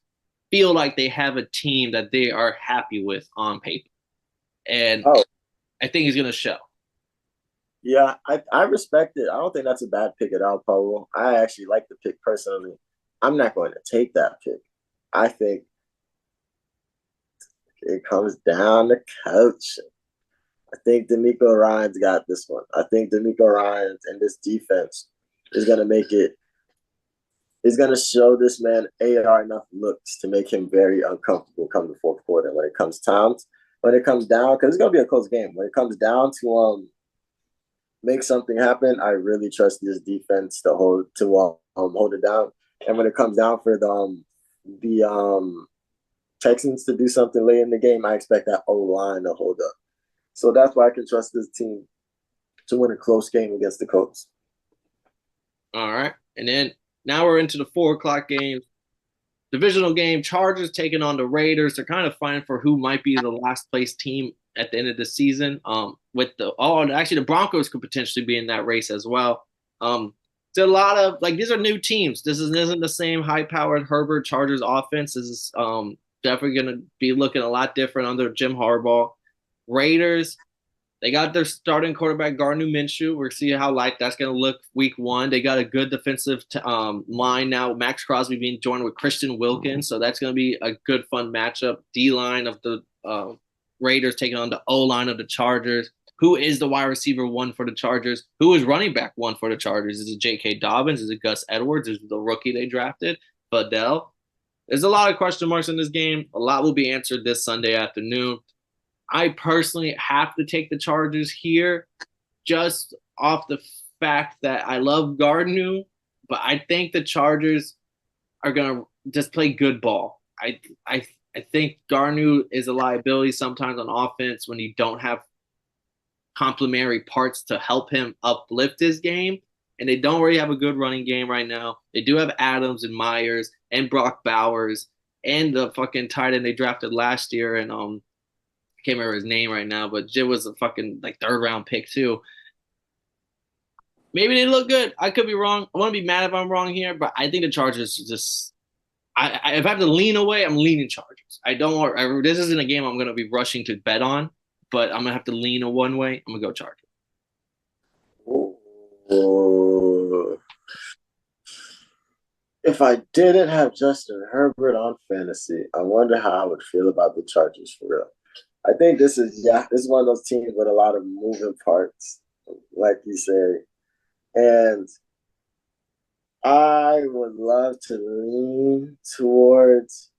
feel like they have a team that they are happy with on paper, and Oh, I think he's gonna show. yeah, I respect it. I don't think that's a bad pick at all, Pablo. I actually like the pick personally. I'm not going to take that pick. I think it comes down to coach. I think D'Amico Ryan's got this one. I think D'Amico Ryan's and this defense is going to make it. Is going to show this man AR enough looks to make him very uncomfortable come the fourth quarter when it comes down. When it comes down, because it's going to be a close game. When it comes down to make something happen, I really trust this defense to hold it down. And when it comes down for the Texans to do something late in the game, I expect that O line to hold up. So that's why I can trust this team to win a close game against the Colts. All right, and then now we're into the 4 o'clock games. Divisional game, Chargers taking on the Raiders. They're kind of fighting for who might be the last place team at the end of the season. Actually the Broncos could potentially be in that race as well. It's a lot of these are new teams. Isn't the same high powered Herbert Chargers offense. This is definitely gonna be looking a lot different under Jim Harbaugh. Raiders, they got their starting quarterback Gardner Minshew. We're seeing how that's going to look week one. They got a good defensive line now. Max Crosby being joined with Christian Wilkins, so that's going to be a good fun matchup. D line of the Raiders taking on the O line of the Chargers. Who is the wide receiver one for the Chargers? Who is running back one for the Chargers? Is it J.K. Dobbins? Is it Gus Edwards? Is it the rookie they drafted, Fadell? There's a lot of question marks in this game. A lot will be answered this Sunday afternoon. I personally have to take the Chargers here just off the fact that I love Gardner, but I think the Chargers are going to just play good ball. I think Gardner is a liability sometimes on offense when you don't have complementary parts to help him uplift his game. And they don't really have a good running game right now. They do have Adams and Myers and Brock Bowers and the fucking tight end they drafted last year, and can't remember his name right now, but Jim was a fucking third round pick too. Maybe they look good. I could be wrong. I want to be mad if I'm wrong here, but I think the Chargers just. If I have to lean away, I'm leaning Chargers. I don't want. This isn't a game I'm going to be rushing to bet on, but I'm gonna have to lean a one way. I'm gonna go Chargers. If I didn't have Justin Herbert on fantasy, I wonder how I would feel about the Chargers for real. I think this is one of those teams with a lot of moving parts, like you say. And I would love to lean towards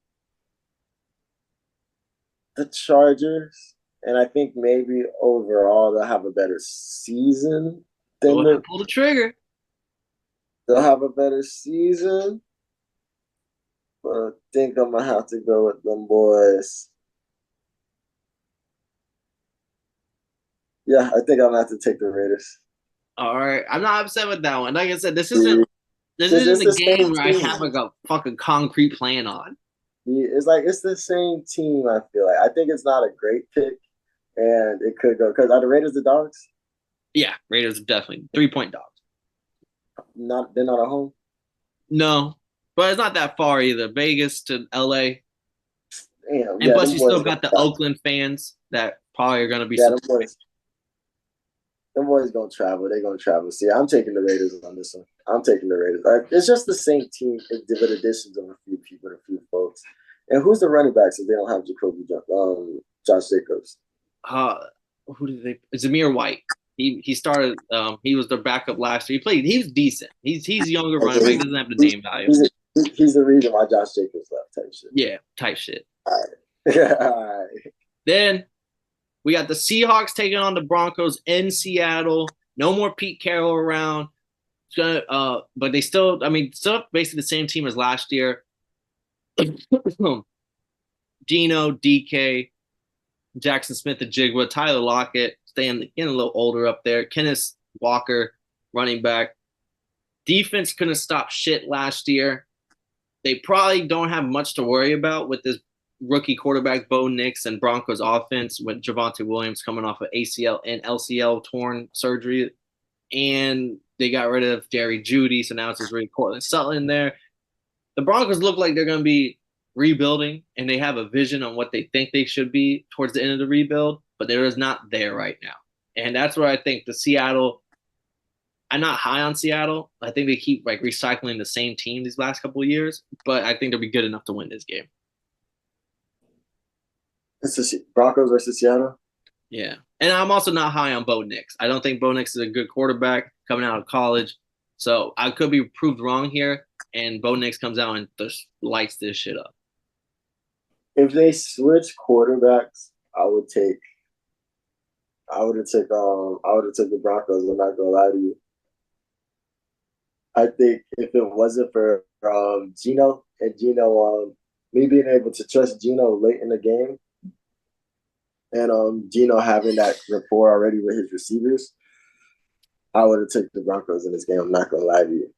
the Chargers. And I think maybe overall they'll have a better season than pull the trigger. They'll have a better season. But I think I'm gonna have to go with them boys. Yeah, I think I'm gonna have to take the Raiders. All right, I'm not upset with that one. Like I said, this isn't a game where I have a fucking concrete plan on. It's the same team. I feel like I think it's not a great pick, and it could go because are the Raiders the dogs? Yeah, Raiders are definitely 3-point dogs. They're not at home. No, but it's not that far either. Vegas to LA. Damn, and plus, you still got the Oakland fans that probably are going to be. Yeah, them boys gonna travel. They're gonna travel. See, I'm taking the Raiders on this one. I'm taking the Raiders. It's just the same team with additions of a few people, a few folks. And who's the running backs if they don't have Josh Jacobs? Who did they? Zamir White. He started. He was their backup last year. He played. He was decent. He's younger running back. Okay, Doesn't have the he's, name value. he's the reason why Josh Jacobs left type shit. Yeah, type shit. All right. All right. Then we got the Seahawks taking on the Broncos in Seattle. No more Pete Carroll around. It's gonna, but they still, I mean, still basically the same team as last year. Gino, DK, Jackson Smith, and Jigwa, Tyler Lockett, getting a little older up there. Kenneth Walker, running back. Defense couldn't stop shit last year. They probably don't have much to worry about with this rookie quarterback Bo Nix and Broncos offense with Javonte Williams coming off of ACL and LCL torn surgery. And they got rid of Jerry Jeudy, so now it's just really Cortland Sutton there. The Broncos look like they're going to be rebuilding, and they have a vision on what they think they should be towards the end of the rebuild, but they're just not there right now. And that's where I think the Seattle. I'm not high on Seattle. I think they keep like recycling the same team these last couple of years, but I think they'll be good enough to win this game. It's the Broncos versus Seattle. Yeah. And I'm also not high on Bo Nix. I don't think Bo Nix is a good quarterback coming out of college. So I could be proved wrong here, and Bo Nix comes out and just lights this shit up. If they switch quarterbacks, I would have taken the Broncos. I'm not gonna lie to you. I think if it wasn't for Gino and me being able to trust Gino late in the game, and Gino having that rapport already with his receivers, I would have taken the Broncos in this game. I'm not gonna lie to you,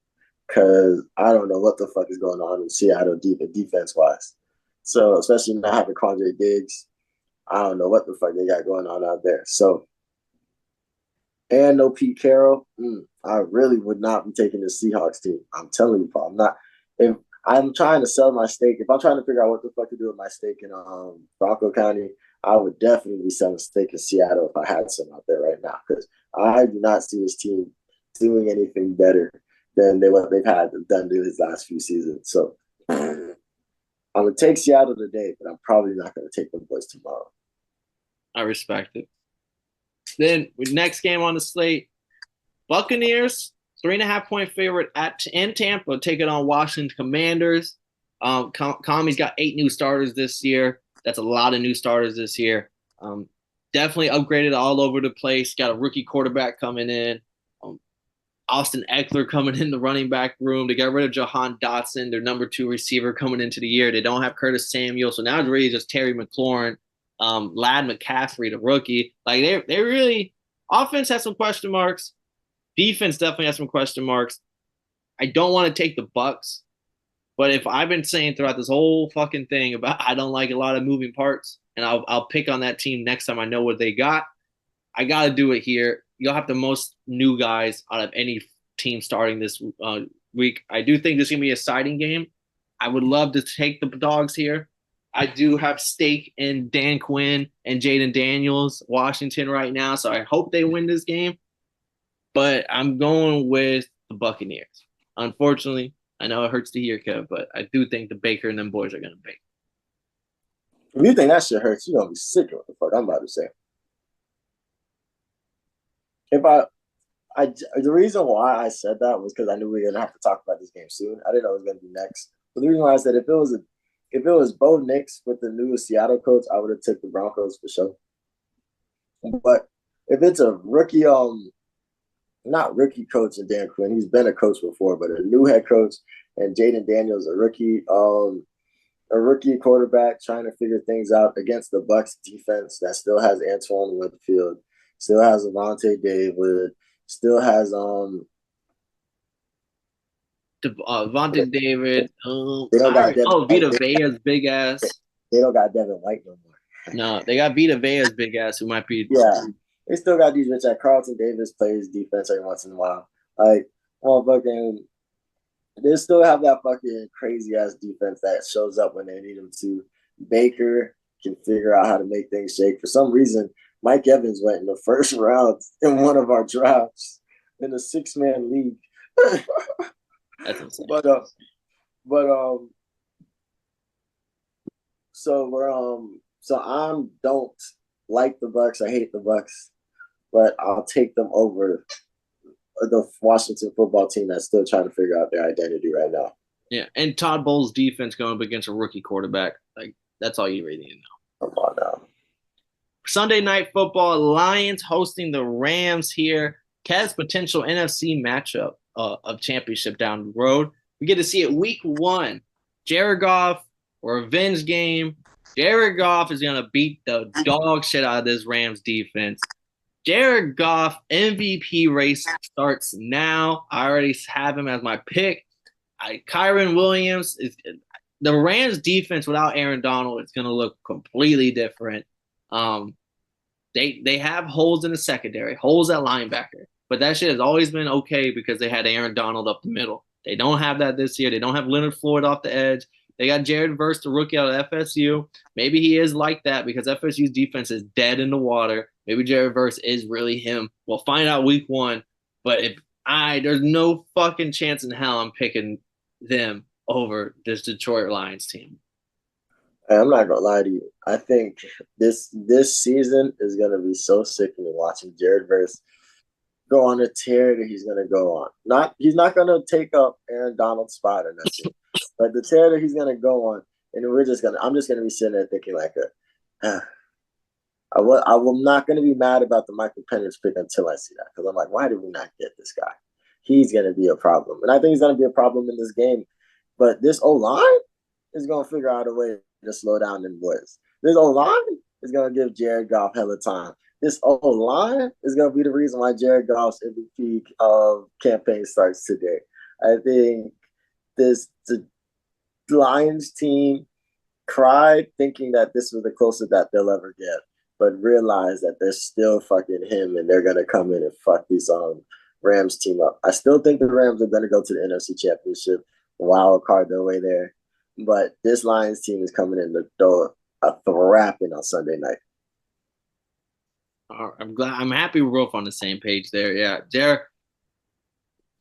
because I don't know what the fuck is going on in Seattle defense wise. So especially not having Quandre Diggs, I don't know what the fuck they got going on out there. So, and no Pete Carroll, I really would not be taking the Seahawks team. I'm telling you, Paul. I'm not. If I'm trying to sell my stake, if I'm trying to figure out what the fuck to do with my stake in Bronco County, I would definitely be selling stake in Seattle if I had some out there right now, because I do not see this team doing anything better than what they've had done to his last few seasons. So I'm gonna take Seattle today, but I'm probably not gonna take them boys tomorrow. I respect it. Then next game on the slate, Buccaneers 3.5-point favorite in Tampa taking on Washington Commanders. Kami's got 8 new starters this year. That's a lot of new starters this year. Definitely upgraded all over the place. Got a rookie quarterback coming in. Austin Eckler coming in the running back room. They got rid of Jahan Dotson, their number 2 receiver coming into the year. They don't have Curtis Samuel, so now it's really just Terry McLaurin, Lad McCaffrey, the rookie. Like they really offense has some question marks. Defense definitely has some question marks. I don't want to take the Bucks, but if I've been saying throughout this whole fucking thing about I don't like a lot of moving parts, and I'll pick on that team next time I know what they got. I got to do it here. You'll have the most new guys out of any team starting this week. I do think this is going to be a exciting game. I would love to take the dogs here. I do have stake in Dan Quinn and Jaden Daniels, Washington right now, so I hope they win this game. But I'm going with the Buccaneers. Unfortunately, I know it hurts to hear, Kev, but I do think the Baker and them boys are going to bake. If you think that shit hurts, you're going to be sick of what the fuck I'm about to say. If the reason why I said that was because I knew we were gonna have to talk about this game soon. I didn't know it was gonna be next. But the reason why I said if it was Bo Nix with the new Seattle coach, I would have took the Broncos for sure. But if it's a rookie, not rookie coach and Dan Quinn, he's been a coach before, but a new head coach and Jaden Daniels, a rookie quarterback trying to figure things out against the Bucs defense that still has Antoine Winfield, still has Avante David, still has Vontae David. they don't got Vita Vea's big ass. They don't got Devin White no more. No, they got Vita Vea's big ass, who might be. Yeah, they still got these rich. Like Carlton Davis plays defense every once in a while. Like, fucking, they still have that fucking crazy ass defense that shows up when they need them to. Baker can figure out how to make things shake. For some reason, Mike Evans went in the first round in one of our drafts in a 6-man league. That's insane. So I don't like the Bucks. I hate the Bucks. but I'll take them over the Washington football team that's still trying to figure out their identity right now. Yeah, and Todd Bowles' defense going up against a rookie quarterback. Like, that's all you really need to know. Come on now. Sunday night football, Lions hosting the Rams here. Cavs potential NFC matchup of championship down the road. We get to see it week 1. Jared Goff, revenge game. Jared Goff is going to beat the dog shit out of this Rams defense. Jared Goff MVP race starts now. I already have him as my pick. Kyron Williams is the Rams defense without Aaron Donald is going to look completely different. They have holes in the secondary, holes at linebacker, but that shit has always been okay because they had Aaron Donald up the middle. They don't have that this year. They don't have Leonard Floyd off the edge. They got Jared Verse, the rookie out of FSU. Maybe he is like that because FSU's defense is dead in the water. Maybe Jared Verse is really him. We'll find out week 1. But there's no fucking chance in hell I'm picking them over this Detroit Lions team. I'm not gonna lie to you. I think this season is gonna be so sickening watching Jared Verse go on a tear that he's gonna go on. He's not gonna take up Aaron Donald's spot or nothing, but the tear that he's gonna go on, and I'm just gonna be sitting there thinking like I'm not gonna be mad about the Michael Penix pick until I see that because I'm like, why did we not get this guy? He's gonna be a problem, and I think he's gonna be a problem in this game. But this O-line is gonna figure out a way to slow down them boys. This O-line is gonna give Jared Goff hella time. This O-line is gonna be the reason why Jared Goff's MVP campaign starts today. I think the Lions team cried thinking that this was the closest that they'll ever get, but realized that they're still fucking him and they're gonna come in and fuck these Rams team up. I still think the Rams are gonna go to the NFC Championship, wild card their way there. But this Lions team is coming in to throw a thrapping on Sunday night. I'm happy we're both on the same page there. Yeah, Jared.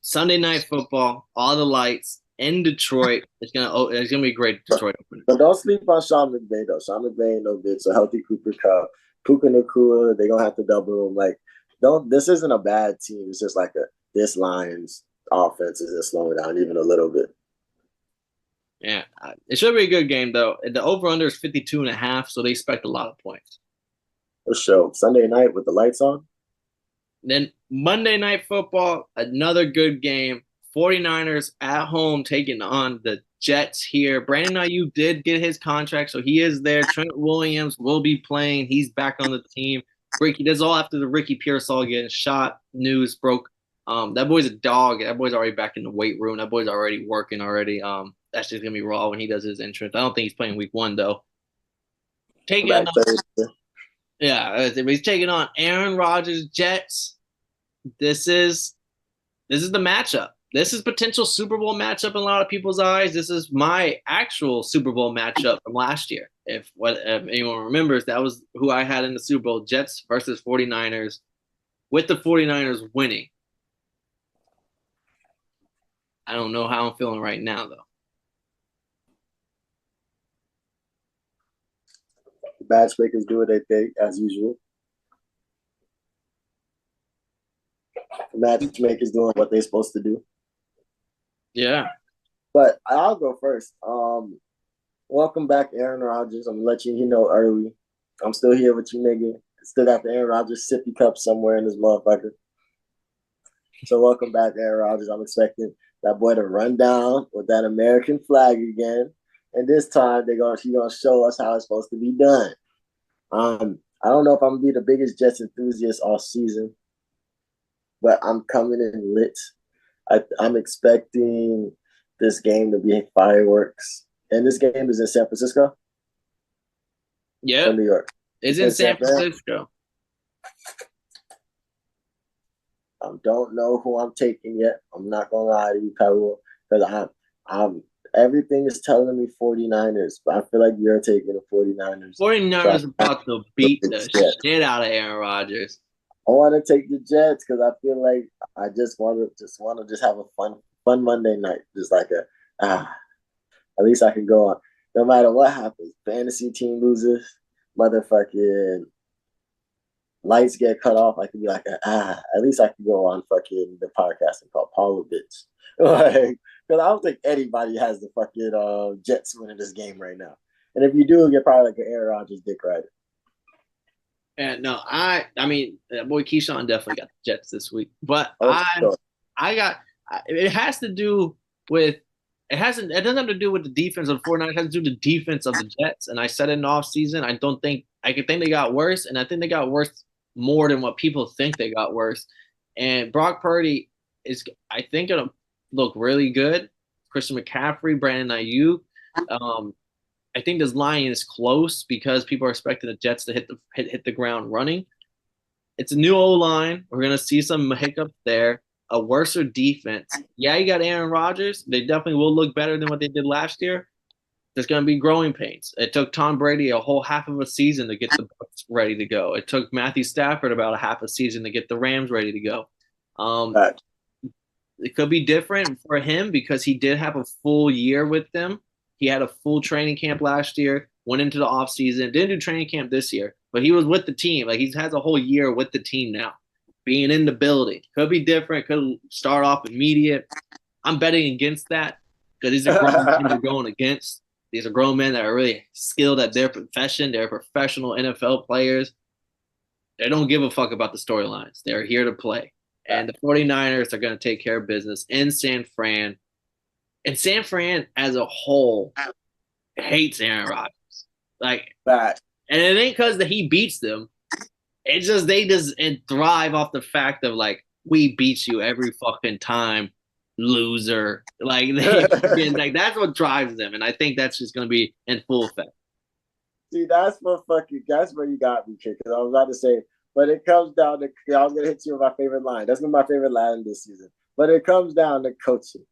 Sunday night football, all the lights in Detroit. It's gonna be a great Detroit opener. But don't sleep on Sean McVay though. Sean McVay ain't no bitch. So healthy Cooper Kupp, Puka Nacua, they're gonna have to double him. Like, this isn't a bad team. It's just like this Lions offense is just slowing down even a little bit. Yeah, it should be a good game though. The over/under is 52.5, so they expect a lot of points. For sure. Sunday night with the lights on. Then Monday night football, another good game. 49ers at home taking on the Jets here. Brandon Ayuk did get his contract, so he is there. Trent Williams will be playing. He's back on the team. That's all after the Ricky Pearsall getting shot. News broke. That boy's a dog. That boy's already back in the weight room. That boy's already working already. That's just gonna be raw when he does his entrance. I don't think he's playing week 1 though. He's taking on Aaron Rodgers Jets. This is the matchup. This is potential Super Bowl matchup in a lot of people's eyes. This is my actual Super Bowl matchup from last year. If anyone remembers, that was who I had in the Super Bowl, Jets versus 49ers, with the 49ers winning. I don't know how I'm feeling right now, though. Matchmakers do what they think, as usual. Matchmakers doing what they're supposed to do. Yeah. But I'll go first. Welcome back, Aaron Rodgers. I'm gonna let you know early. I'm still here with you, nigga. Still got the Aaron Rodgers sippy cup somewhere in this motherfucker. So welcome back, Aaron Rodgers. I'm expecting that boy to run down with that American flag again. And this time he's gonna show us how it's supposed to be done. I don't know if I'm gonna be the biggest Jets enthusiast all season, but I'm coming in lit. I'm expecting this game to be fireworks. And this game is in San Francisco? Yeah. Or New York? It's in San Francisco. I don't know who I'm taking yet. I'm not gonna lie to you, Pablo, because I'm everything is telling me 49ers, but I feel like you're taking the 49ers. 49ers about to beat the shit out of Aaron Rodgers. I want to take the Jets because I feel like I just want to have a fun Monday night, just like at least I can go on. No matter what happens, fantasy team loses, motherfucking lights get cut off, I can be like, at least I can go on fucking the podcast and call Paulo bitch. Like, because I don't think anybody has the fucking Jets winning this game right now. And if you do, you're probably like an Aaron Rodgers dick rider. And no, I mean, that boy Keyshawn definitely got the Jets this week, but Oh, sure. I got it has to do with it doesn't have to do with the defense of the 49ers. It has to do with the defense of the Jets. And I said in the offseason, I could think they got worse, and I think they got worse more than what people think they got worse. And Brock Purdy is, I think, gonna look really good. Christian McCaffrey, Brandon Ayuk. Um, I think this line is close because people are expecting the Jets to hit the ground running. It's a new O line. We're gonna see some hiccups there. A worser defense. Yeah, you got Aaron Rodgers. They definitely will look better than what they did last year. There's gonna be growing pains. It took Tom Brady a whole half of a season to get the Bucs ready to go. It took Matthew Stafford about a half a season to get the Rams ready to go. Um, Right. it could be different for him because he did have a full year with them. He had a full training camp last year, went into the offseason, didn't do training camp this year, but he was with the team. Like he has a whole year with the team now, being in the building. Could be different, could start off immediate. I'm betting against that because these are grown men they're going against. These are grown men that are really skilled at their profession. They're professional NFL players. They don't give a fuck about the storylines. They're here to play. And the 49ers are going to take care of business in San Fran. And San Fran as a whole hates Aaron Rodgers. Like, Right. and it ain't because that he beats them. It's just they just thrive off the fact of like, we beat you every fucking time, loser. Like like that's what drives them. And I think that's just gonna be in full effect. See, that's where you got me, kid. Because I was about to say, but it comes down to I was gonna hit you with my favorite line. That's been my favorite line this season. But it comes down to coaching.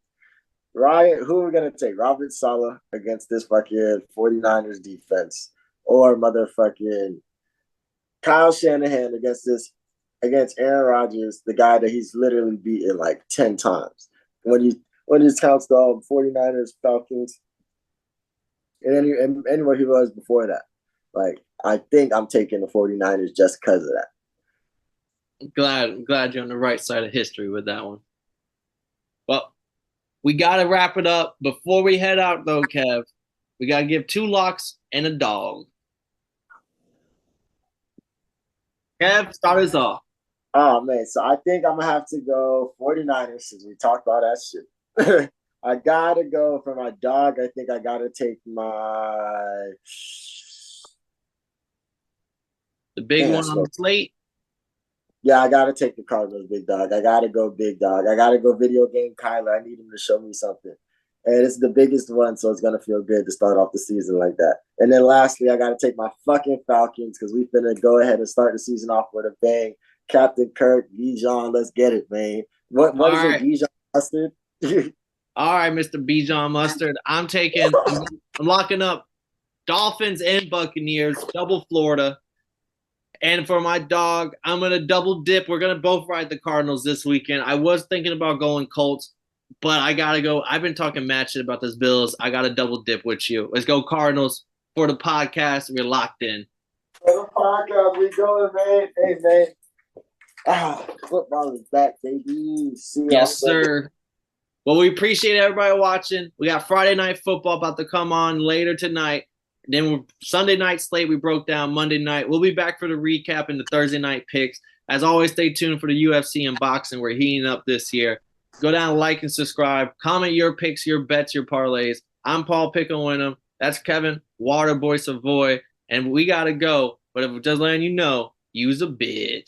Ryan, who are we gonna take? Robert Saleh against this fucking 49ers defense, or motherfucking Kyle Shanahan against Aaron Rodgers, the guy that he's literally beaten like 10 times. When you counts the 49ers, Falcons, and anywhere he was before that. Like, I think I'm taking the 49ers just because of that. Glad you're on the right side of history with that one. Well, we gotta wrap it up. Before we head out though, Kev, we gotta give two locks and a dog. Kev, start us off. Oh man, so I think I'm gonna have to go 49ers since we talked about that shit. I gotta go for my dog. I think I gotta take my The big man. one on the slate. Yeah, I gotta take the Cardinals, big dog. I gotta go, big dog. I gotta go, video game Kyler. I need him to show me something, and it's the biggest one, so it's gonna feel good to start off the season like that. And then lastly, I gotta take my fucking Falcons because we finna go ahead and start the season off with a bang. Captain Kirk, Bijan, let's get it, man. What All is it, right. Bijan Mustard? All right, Mr. Bijan Mustard. I'm locking up Dolphins and Buccaneers, double Florida. And for my dog, I'm going to double dip. We're going to both ride the Cardinals this weekend. I was thinking about going Colts, but I got to go. I've been talking mad shit about this Bills. I got to double dip with you. Let's go Cardinals for the podcast. We're locked in. For the podcast, we going, man. Hey, man. Football is back, baby. See y'all. Yes, sir. Well, we appreciate everybody watching. We got Friday Night Football about to come on later tonight. Then Sunday night slate we broke down. Monday night we'll be back for the recap and the Thursday night picks. As always, stay tuned for the UFC and boxing. We're heating up this year. Go down, like, and subscribe. Comment your picks, your bets, your parlays. I'm Paul Pickle-Winham. That's Kevin Waterboy Savoy. And we got to go. But if just letting you know, use a bitch.